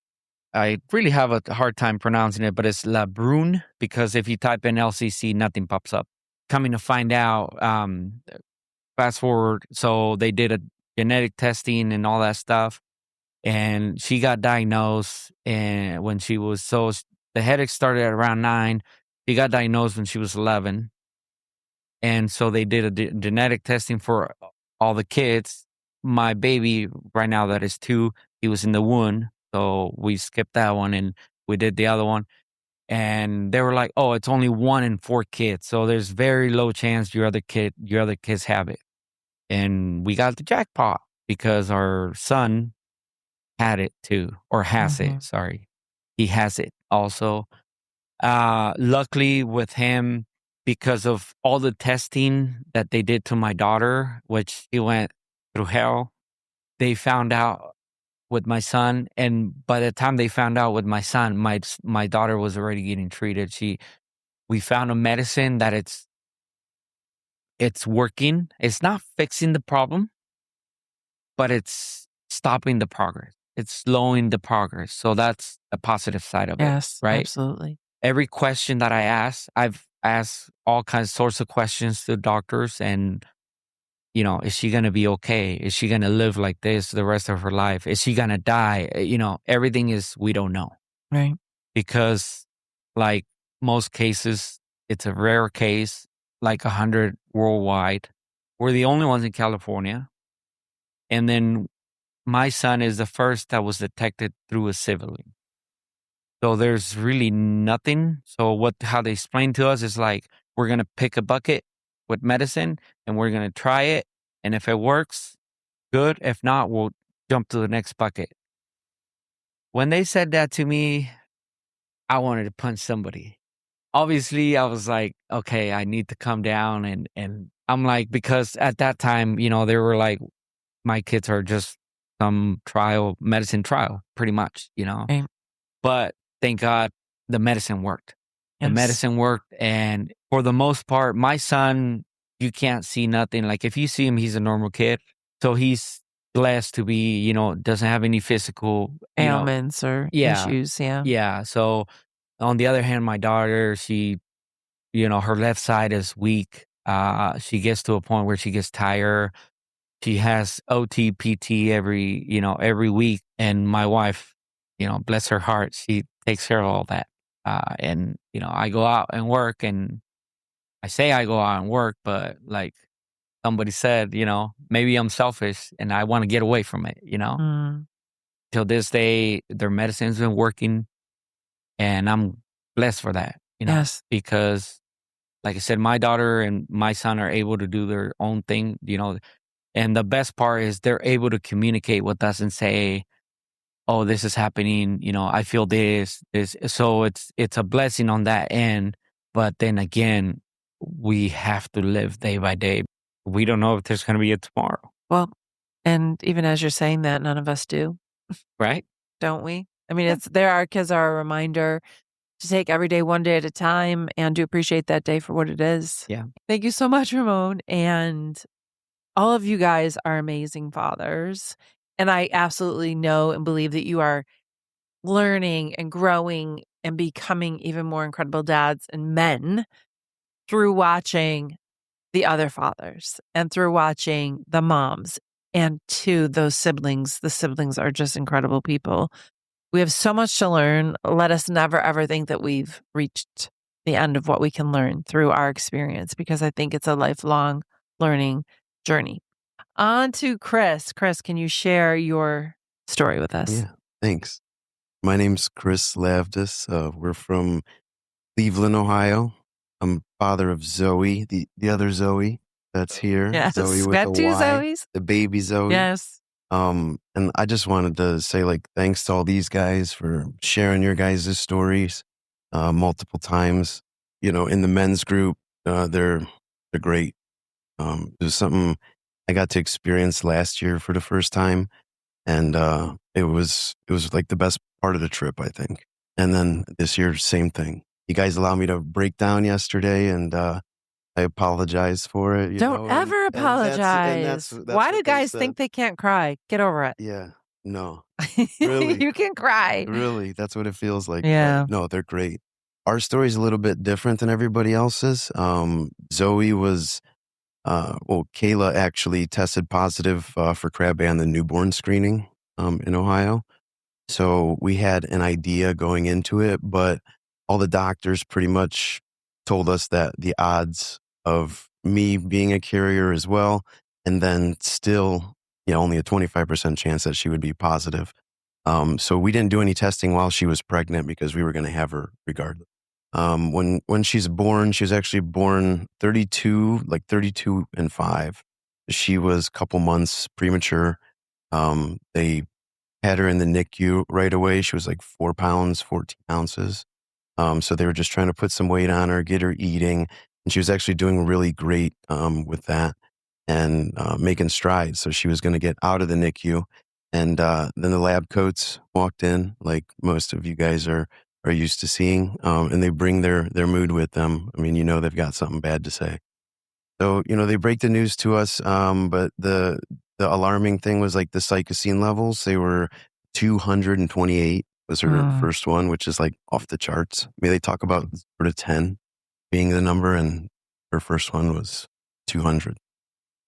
I really have a hard time pronouncing it, but it's La Brune, because if you type in LCC, nothing pops up. Coming to find out, fast forward, so they did a genetic testing and all that stuff, and she got diagnosed, and when she was, so the headache started at around 9. She got diagnosed when she was 11, and so they did a genetic testing for all the kids. My baby right now that is 2, he was in the womb. So we skipped that one and we did the other one. And they were like, oh, it's only 1 in 4 kids. So there's very low chance your other kids have it. And we got the jackpot because our son had it too, or has it. Sorry. He has it also. Luckily with him, because of all the testing that they did to my daughter, which he went through hell, they found out with my son, and by the time they found out with my son, my daughter was already getting treated. We found a medicine that it's working. It's not fixing the problem, but it's stopping the progress. It's slowing the progress. So that's a positive side of it. Yes, right? absolutely. Every question that I ask, I've asked all kinds of sorts of questions to doctors, and is she going to be okay? Is she going to live like this the rest of her life? Is she going to die? Everything is, we don't know. Right. Because like most cases, it's a rare case, like 100 worldwide. We're the only ones in California. And then my son is the first that was detected through a sibling. So there's really nothing. So how they explain to us is like, we're going to pick a bucket with medicine and we're going to try it. And if it works, good. If not, we'll jump to the next bucket. When they said that to me, I wanted to punch somebody. Obviously, I was like, okay, I need to come down. And I'm like, because at that time, they were like, my kids are just some medicine trial, pretty much, Right. But thank God the medicine worked. The Yes. medicine worked. And for the most part, my son, you can't see nothing. Like if you see him, he's a normal kid. So he's blessed to be, doesn't have any physical Ailments or issues. Yeah. Yeah. So on the other hand, my daughter, she, her left side is weak. She gets to a point where she gets tired. She has OT, PT every week. And my wife, bless her heart, she takes care of all that. And, I go out and work, and I say I go out and work, but like somebody said, maybe I'm selfish and I want to get away from it, Till this day, their medicine's been working, and I'm blessed for that, Yes. because like I said, my daughter and my son are able to do their own thing, and the best part is they're able to communicate with us and say, oh, this is happening. I feel this. So it's a blessing on that end. But then again, we have to live day by day. We don't know if there's going to be a tomorrow. Well, and even as you're saying that, none of us do, Right? don't we? I mean, our kids are a reminder to take every day one day at a time and to appreciate that day for what it is. Yeah. Thank you so much, Ramon. And all of you guys are amazing fathers. And I absolutely know and believe that you are learning and growing and becoming even more incredible dads and men through watching the other fathers and through watching the moms and to those siblings. The siblings are just incredible people. We have so much to learn. Let us never, ever think that we've reached the end of what we can learn through our experience, because I think it's a lifelong learning journey. On to Chris. Chris, can you share your story with us? Yeah, thanks. My name's Chris Lavdis. We're from Cleveland, Ohio. I'm father of Zoe, the other Zoe that's here. Yes. Zoe We with got a two Y, Zoes. the baby Zoe. Yes. And I just wanted to say, like, thanks to all these guys for sharing your guys' stories multiple times. You know, in the men's group, they're great. It was something I got to experience last year for the first time, and it was like the best part of the trip, I think. And then this year, same thing. You guys allowed me to break down yesterday, and I apologize for it. You Don't know, ever and apologize. that's Why do what they guys said. think they can't cry? Get over it. Yeah, no, really, You can cry. really, that's what it feels like. Yeah. But no, they're great. Our story's a little bit different than everybody else's. Zoe was, Kayla actually tested positive for crab and the newborn screening in Ohio. So we had an idea going into it, but all the doctors pretty much told us that the odds of me being a carrier as well, and then still, only a 25% chance that she would be positive. So we didn't do any testing while she was pregnant because we were going to have her regardless. When she's born, she was actually born 32 and 5. She was a couple months premature. They had her in the NICU right away. She was like 4 pounds, 14 ounces. So they were just trying to put some weight on her, get her eating. And she was actually doing really great with that and making strides. So she was going to get out of the NICU. And then the lab coats walked in, like most of you guys are used to seeing. And they bring their mood with them. I mean, they've got something bad to say. So, they break the news to us. But the alarming thing was like the cytosine levels. They were 228 was her first one, which is like off the charts. I mean, they talk about sort of 10 being the number, and her first one was 200.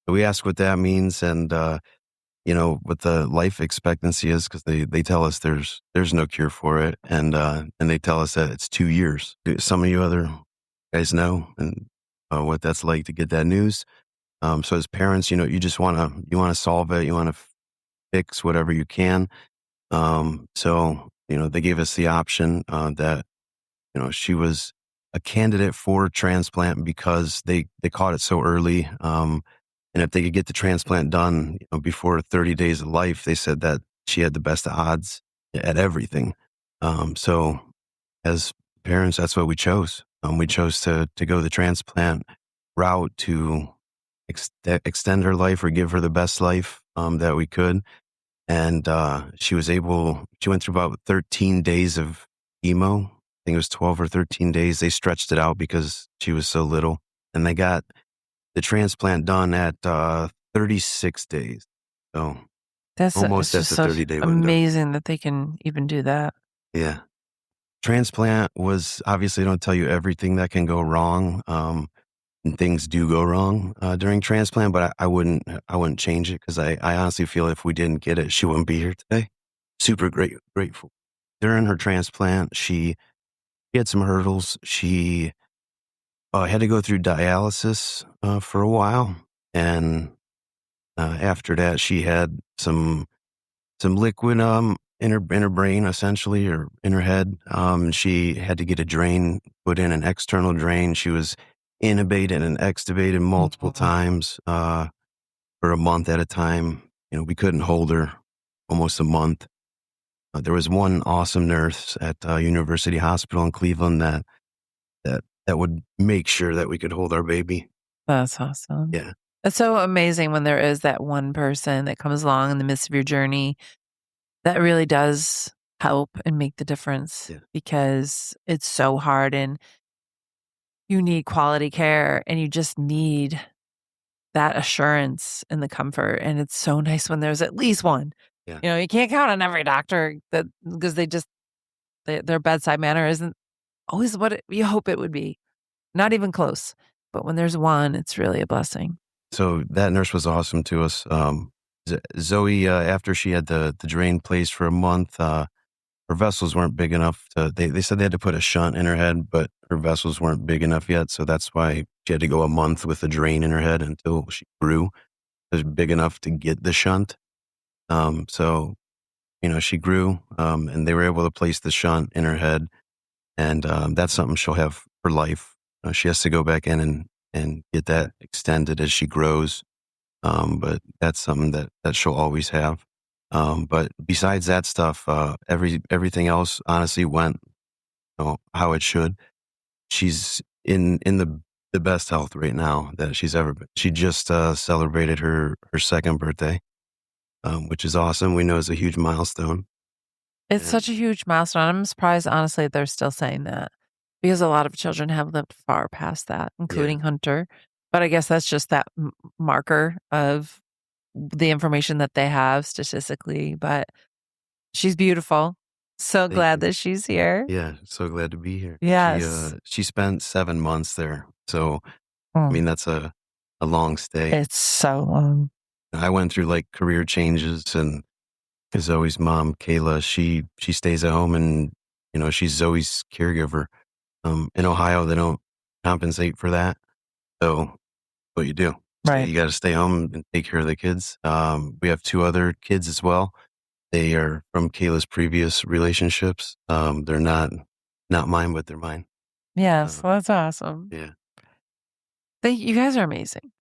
So we ask what that means, and what the life expectancy is, because they tell us there's no cure for it, and they tell us that it's 2 years. Some of you other guys know and what that's like to get that news. So as parents, you just want to solve it. You want to fix whatever you can. So they gave us the option that she was a candidate for transplant because they caught it so early. And if they could get the transplant done before 30 days of life, they said that she had the best odds at everything. So as parents, that's what we chose. We chose to go the transplant route to extend her life or give her the best life that we could. And she went through about 13 days of chemo. I think it was 12 or 13 days. They stretched it out because she was so little. And they got the transplant done at 36 days. So That's almost at the 30-day window. Amazing that they can even do that. Yeah. Transplant was, obviously, they don't tell you everything that can go wrong. And things do go wrong during transplant, but I wouldn't change it, because I honestly feel if we didn't get it, she wouldn't be here today. Super grateful. During her transplant, she had some hurdles. She had to go through dialysis for a while, and after that, she had some liquid in her brain, essentially, or in her head. She had to get a drain put in, an external drain. She was intubated and extubated multiple times for a month at a time. We couldn't hold her almost a month. There was one awesome nurse at University Hospital in Cleveland that would make sure that we could hold our baby. That's awesome. Yeah. It's so amazing when there is that one person that comes along in the midst of your journey that really does help and make the difference, because it's so hard and you need quality care, and you just need that assurance and the comfort. And it's so nice when there's at least one. Yeah. You can't count on every doctor because their bedside manner isn't always what you hope it would be. Not even close. But when there's one, it's really a blessing. So that nurse was awesome to us. Zoe, after she had the drain placed for a month, her vessels weren't big enough they said they had to put a shunt in her head, but her vessels weren't big enough yet. So that's why she had to go a month with a drain in her head until she grew. It was big enough to get the shunt. So, she grew, and they were able to place the shunt in her head. And that's something she'll have for life. She has to go back in and get that extended as she grows. But that's something that she'll always have. But besides that stuff, everything else honestly went how it should. She's in the best health right now that she's ever been. She just celebrated her second birthday, which is awesome. We know it's a huge milestone. It's And such a huge milestone. I'm surprised, honestly, they're still saying that because a lot of children have lived far past that, including Hunter. But I guess that's just that marker of the information that they have statistically. But she's beautiful. So Thank glad you. that she's here. Yeah, so glad to be here. Yes. She spent 7 months there. So, Mm. that's a long stay. It's so long. I went through like career changes, and Zoe's mom, Kayla, she stays at home, and she's Zoe's caregiver. In Ohio, they don't compensate for that. So what you do, Right. you got to stay home and take care of the kids. We have 2 other kids as well. They are from Kayla's previous relationships. They're not mine, but they're mine. Yes. Well, that's awesome. Yeah. You guys are amazing.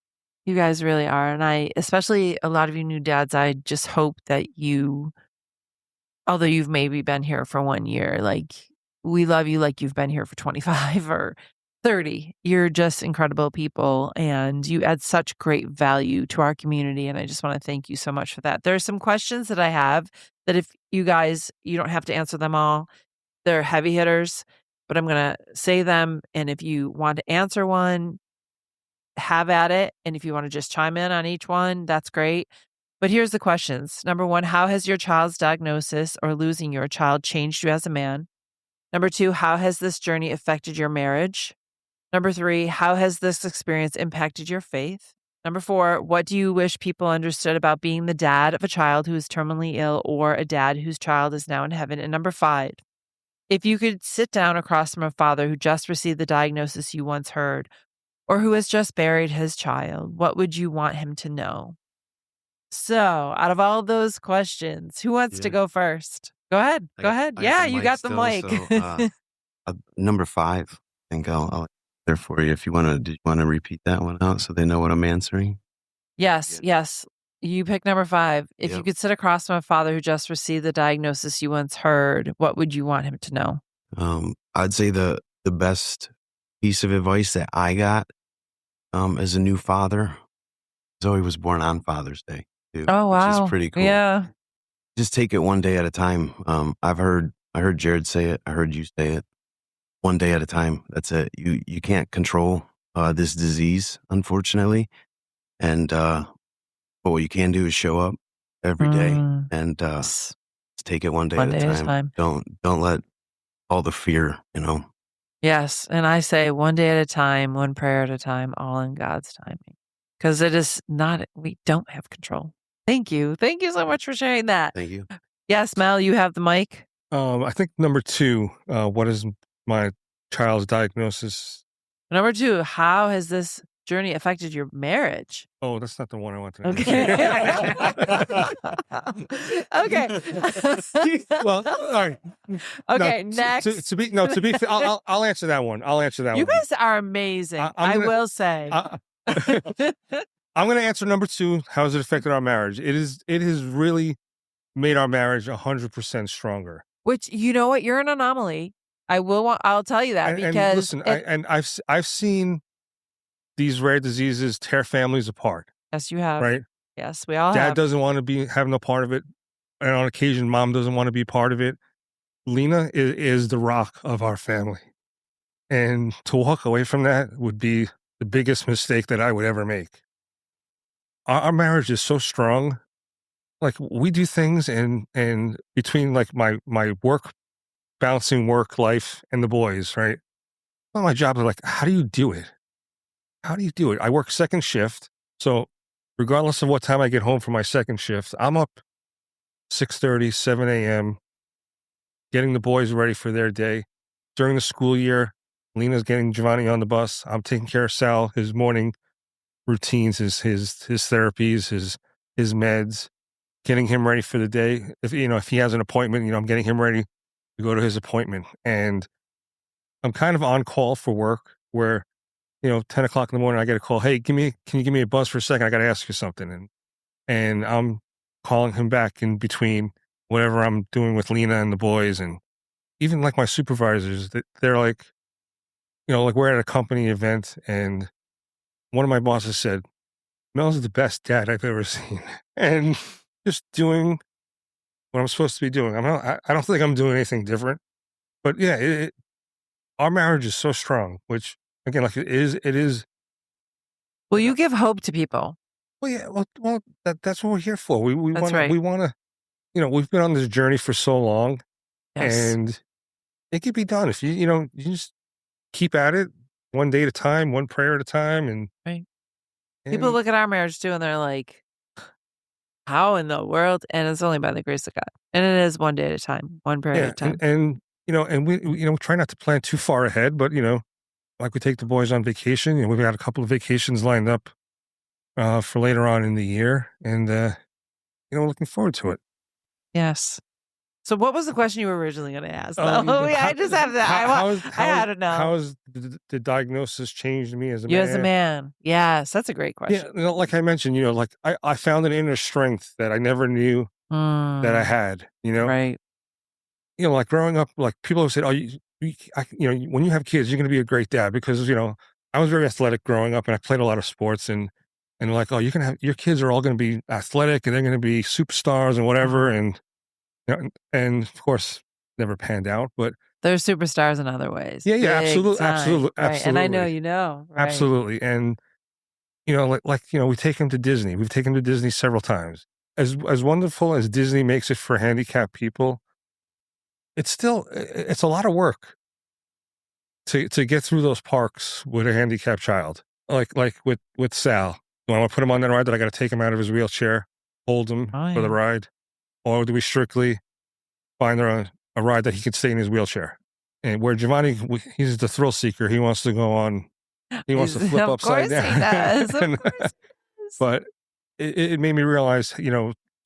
You guys really are. And especially a lot of you new dads, I just hope that although you've maybe been here for 1 year, like we love you like you've been here for 25 or 30. You're just incredible people and you add such great value to our community. And I just want to thank you so much for that. There are some questions that I have that if you don't have to answer them all. They're heavy hitters, but I'm going to say them. And if you want to answer one, have at it. And if you want to just chime in on each one, that's great. But here's the questions. Number 1, how has your child's diagnosis or losing your child changed you as a man? Number 2, how has this journey affected your marriage? Number 3, how has this experience impacted your faith? Number 4, what do you wish people understood about being the dad of a child who is terminally ill or a dad whose child is now in heaven? And number 5, if you could sit down across from a father who just received the diagnosis you once heard, or who has just buried his child, what would you want him to know? So, out of all those questions, who wants to Yeah. go first? Go ahead. I Go got- ahead. I Yeah, the you mic got the still, mic. so, number 5. I think I'll there for you if you want to. Do you want to repeat that one out so they know what I'm answering? Yes, yes. You pick number 5. If you Yep. could sit across from a father who just received the diagnosis you once heard, what would you want him to know? I'd say the best piece of advice that I got as a new father. Zoe was born on Father's Day too, Oh, wow. which is pretty cool. Yeah. Just take it one day at a time. I heard Jared say it. I heard you say it. One day at a time. That's it. You can't control this disease, unfortunately. And but what you can do is show up every day and Yes. just take it one day One at day a at a time. time. Don't let all the fear, Yes. And I say one day at a time, one prayer at a time, all in God's timing. Because we don't have control. Thank you. Thank you so much for sharing that. Thank you. Yes, Mel, you have the mic. I think number 2, what is my child's diagnosis? Number 2, how has this journey affected your marriage? Oh, that's not the one I wanted to Okay. Okay. Well, all right. Okay, No, next. to be fair, I'll answer that one. I'll answer that You one. guys are amazing. I'm gonna- will say. I'm going to answer number 2. How has it affected our marriage? It has really made our marriage 100% stronger. Which, you know what? You're an anomaly. I'll tell you that And because listen, I've seen these rare diseases tear families apart. yes, you have. Right? Yes, we all Dad have. doesn't want to have no part of it, and on occasion, Mom doesn't want to be part of it. Lena is the rock of our family, and to walk away from that would be the biggest mistake that I would ever make. our marriage is so strong. Like we do things and between like my work, balancing work life and the boys, right? Well, my job is like, how do you do it? How do you do it? I work second shift. So regardless of what time I get home from my second shift, I'm up 6:30, 7 a.m., getting the boys ready for their day. During the school year, Lena's getting Giovanni on the bus. I'm taking care of Sal, his morning routines, his therapies, his meds, getting him ready for the day. If he has an appointment, I'm getting him ready to go to his appointment. And I'm kind of on call for work where, 10 o'clock in the morning, I get a call. Hey, can you give me a buzz for a second? I got to ask you something. And I'm calling him back in between whatever I'm doing with Lena and the boys. And even like my supervisors, they're like, like we're at a company event and one of my bosses said, Mel's the best dad I've ever seen. And just doing what I'm supposed to be doing. I don't think I'm doing anything different, but yeah, our marriage is so strong, which again, like it is. Well, you give hope to people. Well, yeah, well, that's what we're here for. We That's want right. we want to, we've been on this journey for so long, Yes. and it could be done if you just keep at it, one day at a time, one prayer at a time, and Right. People and- look at our marriage too, and they're like, "How in the world?" And it's only by the grace of God, and it is one day at a time, one prayer at a time. and we try not to plan too far ahead, but like we take the boys on vacation, and we've got a couple of vacations lined up for later on in the year, and looking forward to it. Yes. So, what was the question you were originally going to ask? Though? How- I just have that. I had to know. How has the diagnosis changed me as a You man? as a man. Yes, that's a great question. Yeah, like I mentioned, like I found an inner strength that I never knew that I had. Right. Like growing up, like people have said, "Oh, when you have kids, you're going to be a great dad," because I was very athletic growing up, and I played a lot of sports, and like, oh, you can have your kids are all going to be athletic, and they're going to be superstars and whatever, and of course, never panned out, but They're superstars in other ways. yeah, Big absolutely, time, absolutely, right? absolutely, And I know you know, right? absolutely, and we take him to Disney. We've taken him to Disney several times. As wonderful as Disney makes it for handicapped people, it's a lot of work to get through those parks with a handicapped child. Like with Sal, do I want to put him on that ride that I got to take him out of his wheelchair, hold him Oh, for the yeah. ride, or do we strictly find a ride that he can stay in his wheelchair? And where Giovanni, he's the thrill seeker. He wants to go on. He wants to flip upside down. Of course he does. Of course he does. But it made me realize,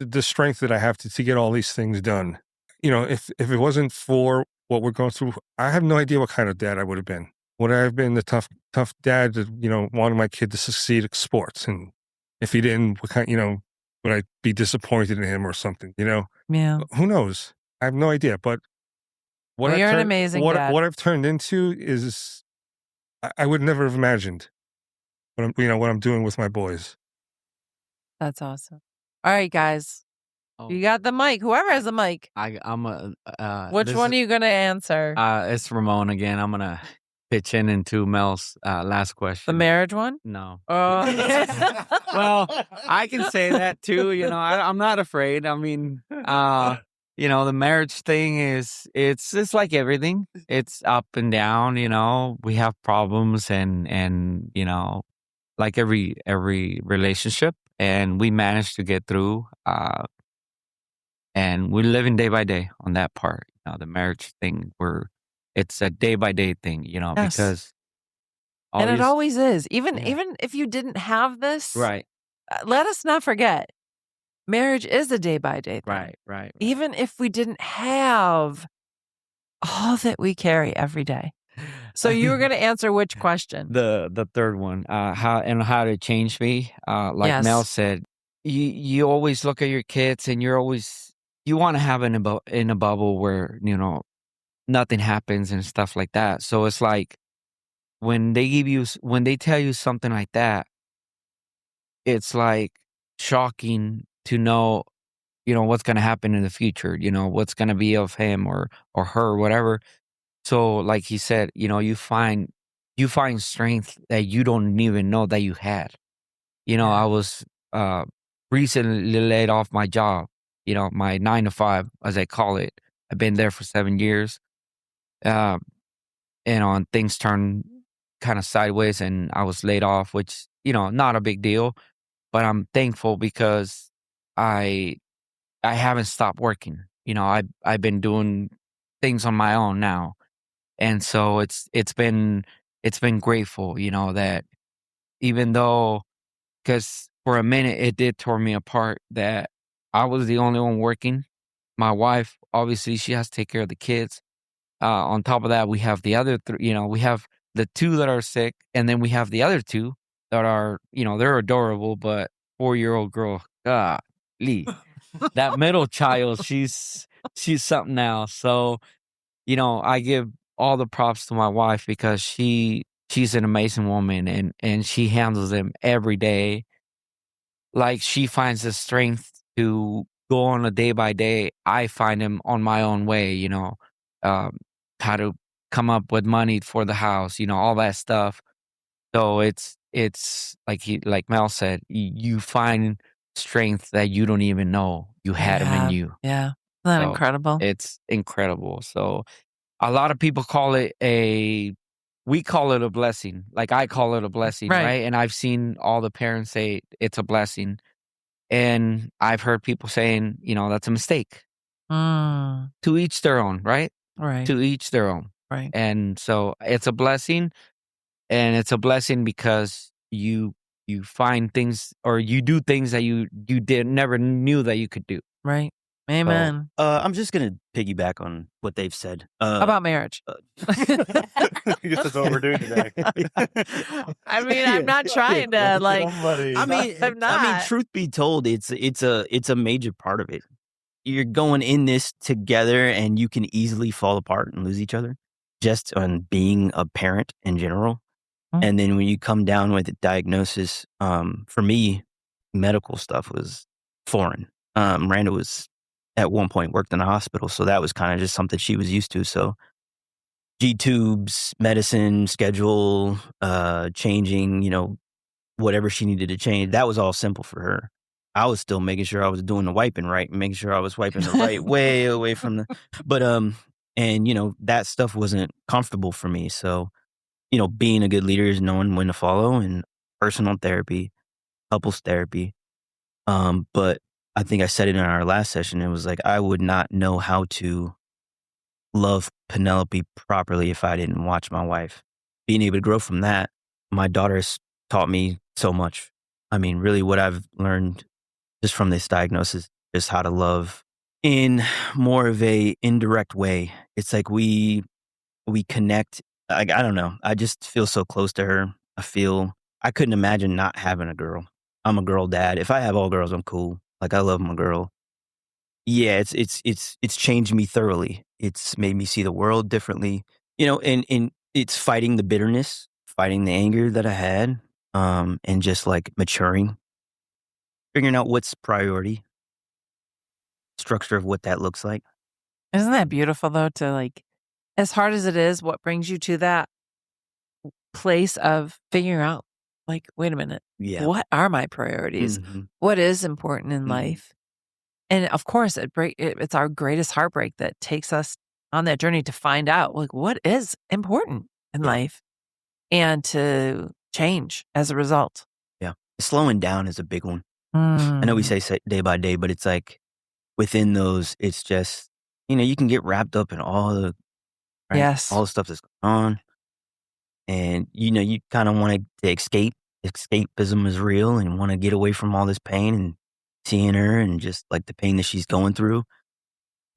the strength that I have to get all these things done. If it wasn't for what we're going through, I have no idea what kind of dad I would have been. Would I have been the tough dad that, wanted my kid to succeed at sports? And if he didn't, what kind, would I be disappointed in him or something? Yeah. Who knows? I have no idea. But Well, you're an amazing dad. What I've turned into is I would never have imagined what I'm doing with my boys. That's awesome. All right, guys. Oh. You got the mic. Whoever has the mic. I'm a. Which one are you going to answer? It's Ramon again. I'm gonna pitch in into Mel's last question. The marriage one? No. Oh. Well, I can say that too. I'm not afraid. I mean, the marriage thing it's like everything. It's up and down. We have problems and like every relationship, and we managed to get through. And we're living day by day on that part. The marriage thing, it's a day by day thing. Yes. Because And it always is. Even Yeah. even if you didn't have this, right, let us not forget, marriage is a day by day thing. right. Even if we didn't have all that we carry every day. So you were going to answer which question? The third one, how to change me. Like Yes. Mel said, you always look at your kids and you want to have in a bubble where nothing happens and stuff like that. So it's like when they tell you something like that, it's like shocking to know what's going to happen in the future. What's going to be of him or her, whatever. So like he said, you find strength that you don't even know that you had. I was recently laid off my job, my 9 to 5, as I call it. I've been there for 7 years. Um, and things turned kind of sideways and I was laid off, which, not a big deal, but I'm thankful because I haven't stopped working. I've been doing things on my own now. And so it's been grateful, that even though, because for a minute it did tear me apart that I was the only one working. My wife, obviously, she has to take care of the kids. On top of that, we have the other three, we have the 2 that are sick, and then we have the other 2 that are, they're adorable, but 4-year-old girl, golly, that middle child, she's something else. So, I give all the props to my wife because she's an amazing woman and she handles them every day. Like, she finds the strength to go on a day by day. I find them on my own way, um, how to come up with money for the house, all that stuff. So it's like Mel said, you find strength that you don't even know you had them in you. Yeah. Isn't that So incredible? it's incredible. So a lot of people call it we call it a blessing. Like, I call it a blessing, Right. right? And I've seen all the parents say it's a blessing. And I've heard people saying, that's a mistake. Mm, To each their own, right? right. To each their own. Right. And so it's a blessing, and it's a blessing because you find things, or you do things that you never knew that you could do. Right. Amen. I'm just gonna piggyback on what they've said About marriage. That's what we're doing today. I mean, I'm not trying to I'm not. truth be told, it's a major part of it. You're going in this together, and you can easily fall apart and lose each other just on being a parent in general. Mm. And then when you come down with a diagnosis, for me, medical stuff was foreign. Miranda was at one point worked in a hospital, so that was kind of just something she was used to. So G-tubes, medicine, schedule, changing, whatever she needed to change, that was all simple for her. I was still making sure I was doing the wiping right, and making sure I was wiping the right way away from the, but, and that stuff wasn't comfortable for me. So, being a good leader is knowing when to follow, and personal therapy, couples therapy. But I think I said it in our last session. It was like, I would not know how to love Penelope properly if I didn't watch my wife. Being able to grow from that, my daughter has taught me so much. I mean, really what I've learned just from this diagnosis is how to love in more of a indirect way. It's like we connect. I don't know. I just feel so close to her. I couldn't imagine not having a girl. I'm a girl dad. If I have all girls, I'm cool. Like, I love my girl. Yeah, it's changed me thoroughly. It's made me see the world differently. And it's fighting the bitterness, fighting the anger that I had, and just like maturing, figuring out what's priority, structure of what that looks like. Isn't that beautiful though, to as hard as it is, what brings you to that place of figuring out, wait a minute, Yeah. what are my priorities? Mhm. What is important in Mhm. life? And of course, it's our greatest heartbreak that takes us on that journey to find out, what is important in Yeah. life, and to change as a result. Yeah. Slowing down is a big one. I know we Mm, say day by day, but it's like within those, it's just, you can get wrapped up in all the, right? yes. All the stuff that's going on. And, you kind of want to escape. Escapism is real, and want to get away from all this pain and seeing her and just like the pain that she's going through.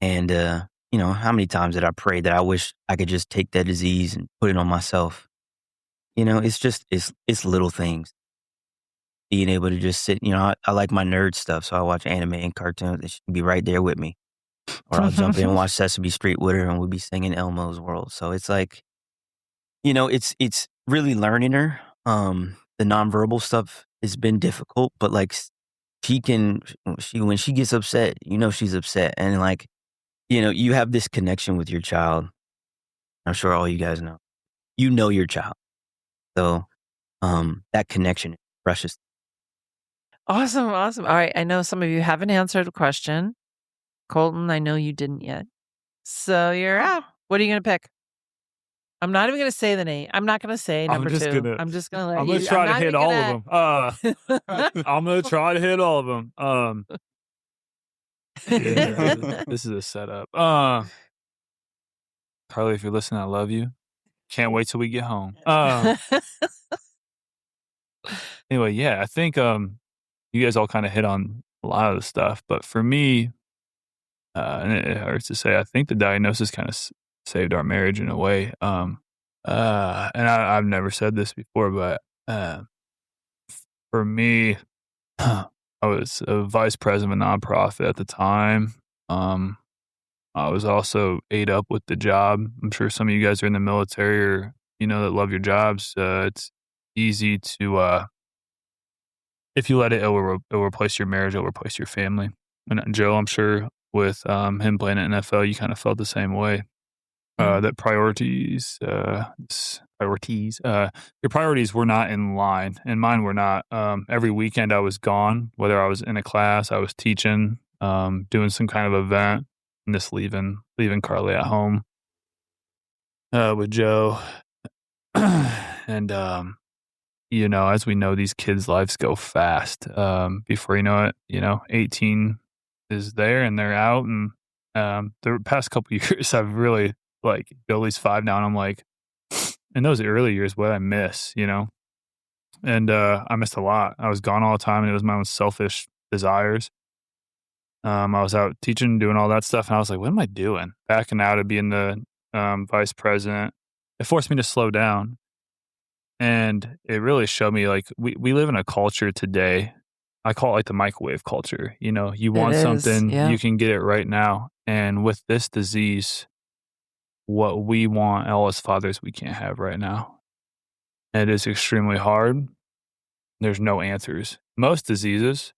And, how many times did I pray that I wish I could just take that disease and put it on myself? It's just, it's little things. Being able to just sit, I like my nerd stuff, so I watch anime and cartoons, and she can be right there with me. Or I'll jump in and watch Sesame Street with her, and we'll be singing Elmo's World. So it's like, it's really learning her. The nonverbal stuff has been difficult, but when she gets upset, she's upset. And you have this connection with your child. I'm sure all you guys know. You know your child. So that connection is precious. Awesome. All right. I know some of you haven't answered a question. Colton, I know you didn't yet. So you're out. What are you going to pick? I'm not even going to say the name. I'm not going to say number 2. I'm just going to let I'm you. gonna try to hit all of them. them. I'm gonna try to hit all of them. Yeah, this is a setup. Carly, if you're listening, I love you. Can't wait till we get home. Anyway, yeah, I think you guys all kind of hit on a lot of the stuff, but for me, and it hurts to say, I think the diagnosis kind of saved our marriage in a way. And I've never said this before, but for me, I was a vice president of a nonprofit at the time. I was also ate up with the job. I'm sure some of you guys are in the military or, that love your jobs. It's easy to, if you let it, it'll replace your marriage, it'll replace your family. And Joe, I'm sure with him playing at NFL, you kind of felt the same way. That your priorities were not in line, and mine were not. Every weekend I was gone, whether I was in a class, I was teaching, doing some kind of event, and just leaving Carly at home with Joe. And as we know, these kids' lives go fast. Before you know it, 18 is there and they're out. And the past couple of years, I've really Billy's 5 now, and I'm like, in those early years, what I miss, and I missed a lot. I was gone all the time, and it was my own selfish desires. I was out teaching, doing all that stuff, and I was like, what am I doing? Backing out of being the vice president. It forced me to slow down. And it really showed me, we live in a culture today. I call it the microwave culture. You want something, you can get it right now. And with this disease, what we want, all as fathers, we can't have right now. It is extremely hard. There's no answers. Most diseases,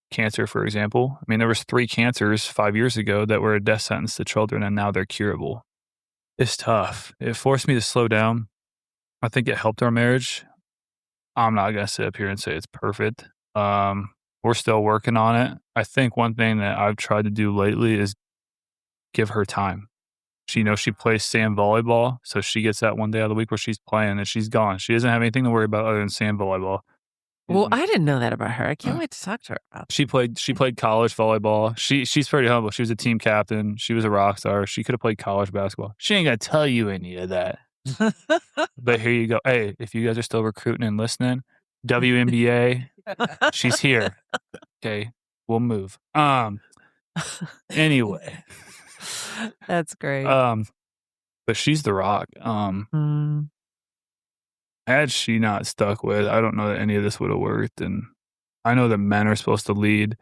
cancer, for example, there was 3 cancers 5 years ago that were a death sentence to children, and now they're curable. It's tough. It forced me to slow down. I think it helped our marriage. I'm not going to sit up here and say it's perfect. We're still working on it. I think one thing that I've tried to do lately is give her time. She plays sand volleyball, so she gets that one day out of the week where she's playing and she's gone. She doesn't have anything to worry about other than sand volleyball. Well, I didn't know that about her. I can't wait to talk to her about that. She played college volleyball. She's pretty humble. She was a team captain. She was a rock star. She could have played college basketball. She ain't going to tell you any of that. But here you go. Hey, if you guys are still recruiting and listening, WNBA, she's here. Okay, we'll move. Anyway, that's great. But she's the rock. Had she not stuck with, I don't know that any of this would have worked. And I know that men are supposed to lead.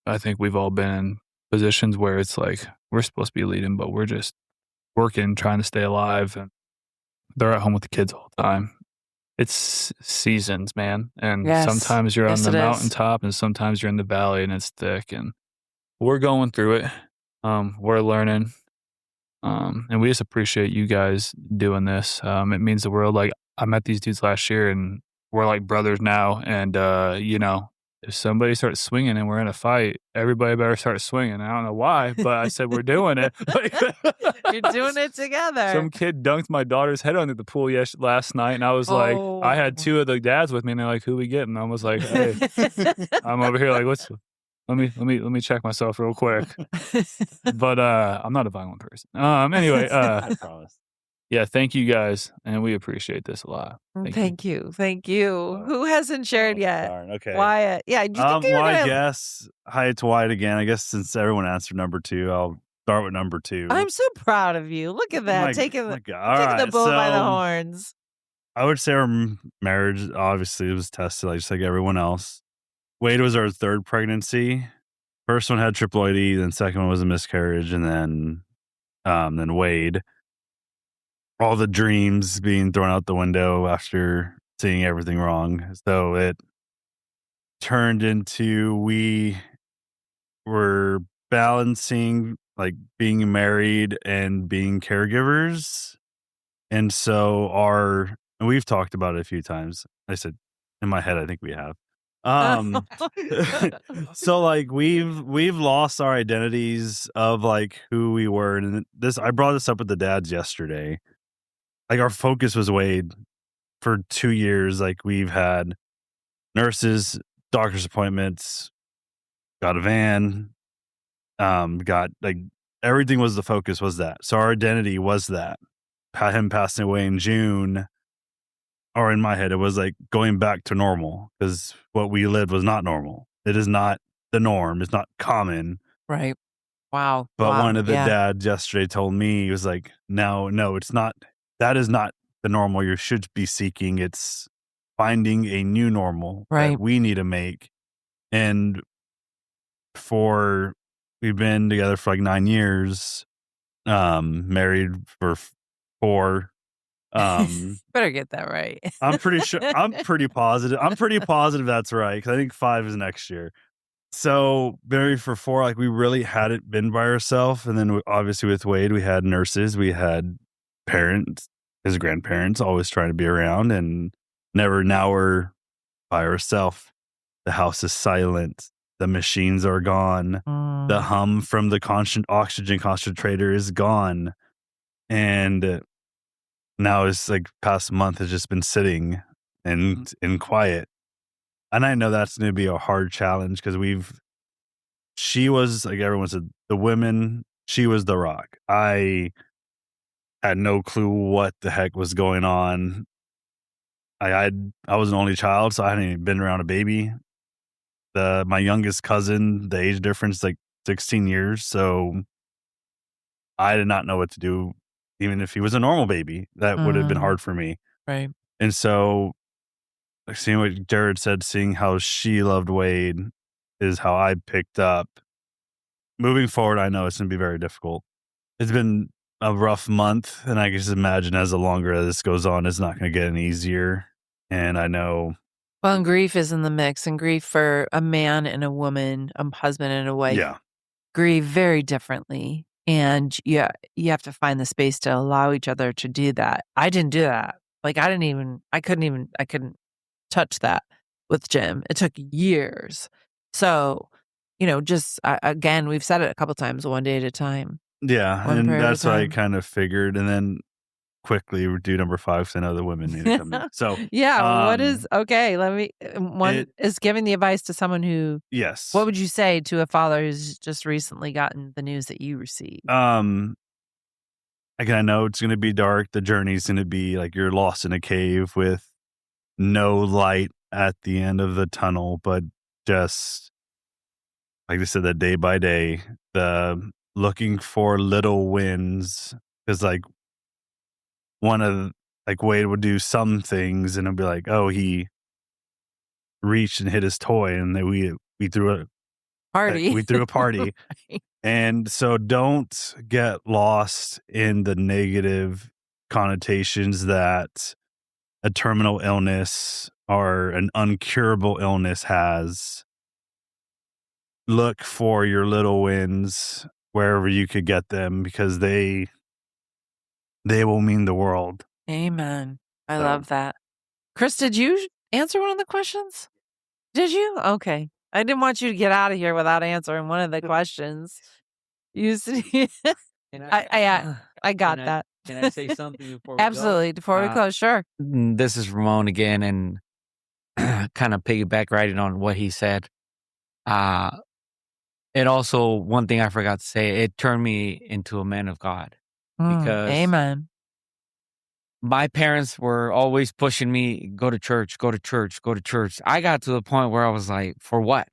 I think we've all been in positions where it's like we're supposed to be leading, but we're just working, trying to stay alive, and they're at home with the kids all the time. It's seasons, man. And sometimes you're on the mountaintop and sometimes you're in the valley and it's thick, and we're going through it. We're learning. And we just appreciate you guys doing this. It means the world. I met these dudes last year and we're like brothers now. And, if somebody starts swinging and we're in a fight, everybody better start swinging. I don't know why, but I said, we're doing it. You're doing it together. Some kid dunked my daughter's head under the pool last night. And I was like, I had 2 of the dads with me and they're like, who we getting? I was like, hey, I'm over here like, let me check myself real quick. But, I'm not a violent person. Anyway, I promise. Yeah, thank you guys, and we appreciate this a lot. Thank you. Who hasn't shared yet? Darn, okay. Wyatt. Yeah, do you think I guess, hi, it's Wyatt again. I guess since everyone answered number 2, I'll start with number 2. I'm so proud of you. Look at that, taking the right, bull by the horns. I would say our marriage, obviously, was tested just like everyone else. Wade was our 3rd pregnancy. First one had triploidy, then second one was a miscarriage, and then Wade. All the dreams being thrown out the window after seeing everything wrong. So it turned into we were balancing being married and being caregivers. And so we've talked about it a few times. I said in my head, I think we have. So like we've lost our identities of like who we were, and I brought this up with the dads yesterday. Like our focus was weighed for 2 years. Like we've had nurses, doctor's appointments, got a van, got like everything was the focus was that. So our identity was that. Him passing away in June, or in my head, it was like going back to normal because what we lived was not normal. It is not the norm. It's not common. Right. Wow. But Wow. one of the Yeah. dads yesterday told me, he was like, no, it's not. That is not the normal you should be seeking. It's finding a new normal Right. that we need to make. And we've been together for like 9 years, married for 4. Better get that right. I'm pretty sure. I'm pretty positive that's right, because I think 5 is next year. So married for 4, like we really hadn't been by ourselves. And then obviously with Wade, we had nurses, we had parents, his grandparents, always trying to be around, and never. Now we're by ourselves. The house is silent. The machines are gone. The hum from the constant oxygen concentrator is gone. And now it's like past month has just been sitting and in quiet. And I know that's going to be a hard challenge because she was, like everyone said, the women, she was the rock. I had no clue what the heck was going on. I was an only child, so I hadn't even been around a baby. My youngest cousin, the age difference is like 16 years. So I did not know what to do. Even if he was a normal baby, that would have been hard for me. Right. And so, like seeing what Jared said, seeing how she loved Wade is how I picked up. Moving forward, I know it's going to be very difficult. It's been a rough month, and I can just imagine as the longer this goes on, it's not going to get any easier. And I know. Well, and grief is in the mix, and grief for a man and a woman, a husband and a wife, grieve very differently. And you have to find the space to allow each other to do that. I didn't do that. Like I couldn't touch that with Jim. It took years. So, just again, we've said it a couple times, one day at a time. Yeah. One And prayer at a that's what I time. kind of figured. And then quickly do number 5 because I know the women need to come in. So yeah, what is okay? Let me is giving the advice to someone who. Yes. What would you say to a father who's just recently gotten the news that you received? Again, I know it's going to be dark. The journey's going to be like you're lost in a cave with no light at the end of the tunnel, but just like I said, that day by day, the looking for little wins, because like one of like Wade would do some things and it'd be like, oh, he reached and hit his toy, and then we threw a party. We threw a party. Right. And so don't get lost in the negative connotations that a terminal illness or an uncurable illness has. Look for your little wins wherever you could get them, because they will mean the world. Amen. I love that. Chris, did you answer one of the questions? Did you? Okay. I didn't want you to get out of here without answering one of the questions. You see, I got that. Can I say something before we Absolutely. Before we close, sure. This is Ramon again, and kind of piggyback right on what he said. And also, one thing I forgot to say, it turned me into a man of God. Because amen. My parents were always pushing me, go to church, go to church, go to church. I got to the point where I was like, for what?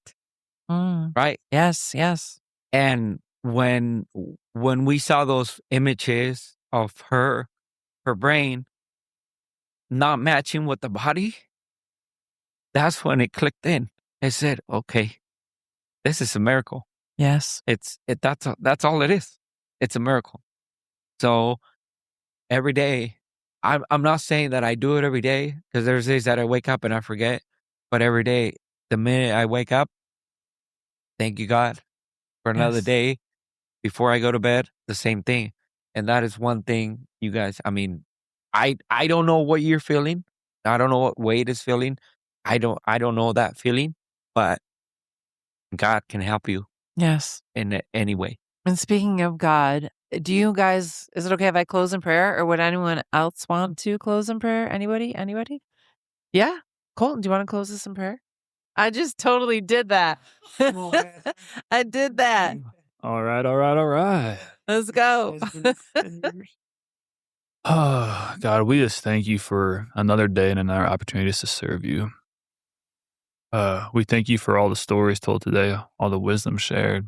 Right? Yes, yes. And when we saw those images of her brain not matching with the body, that's when it clicked in. It said, okay, this is a miracle. Yes. That's all it is. It's a miracle. So every day, I'm not saying that I do it every day, because there's days that I wake up and I forget. But every day, the minute I wake up, thank you, God, for another day. Before I go to bed, the same thing. And that is one thing, you guys. I mean, I don't know what you're feeling. I don't know what Wade is feeling. I don't know that feeling. but God can help you Yes. in any way. And speaking of God, do you guys, is it okay if I close in prayer, or would anyone else want to close in prayer? Anybody? Anybody? Yeah? Colton, do you want to close this in prayer? I just totally did that. I did that. All right. Let's go. Oh, God, we just thank you for another day and another opportunity to serve you. We thank you for all the stories told today, all the wisdom shared.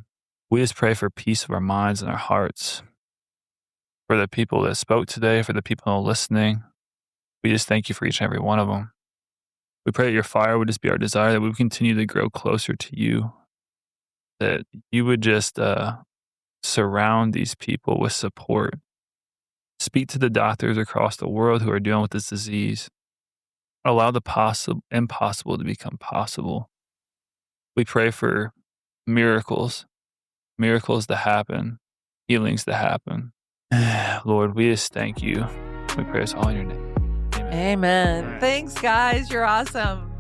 We just pray for peace of our minds and our hearts. For the people that spoke today, for the people listening, we just thank you for each and every one of them. We pray that your fire would just be our desire, that we would continue to grow closer to you, that you would just surround these people with support. Speak to the doctors across the world who are dealing with this disease. Allow the impossible to become possible. We pray for miracles to happen, healings to happen. Lord, we just thank you. We pray this all in your name. Amen. Thanks, guys. You're awesome.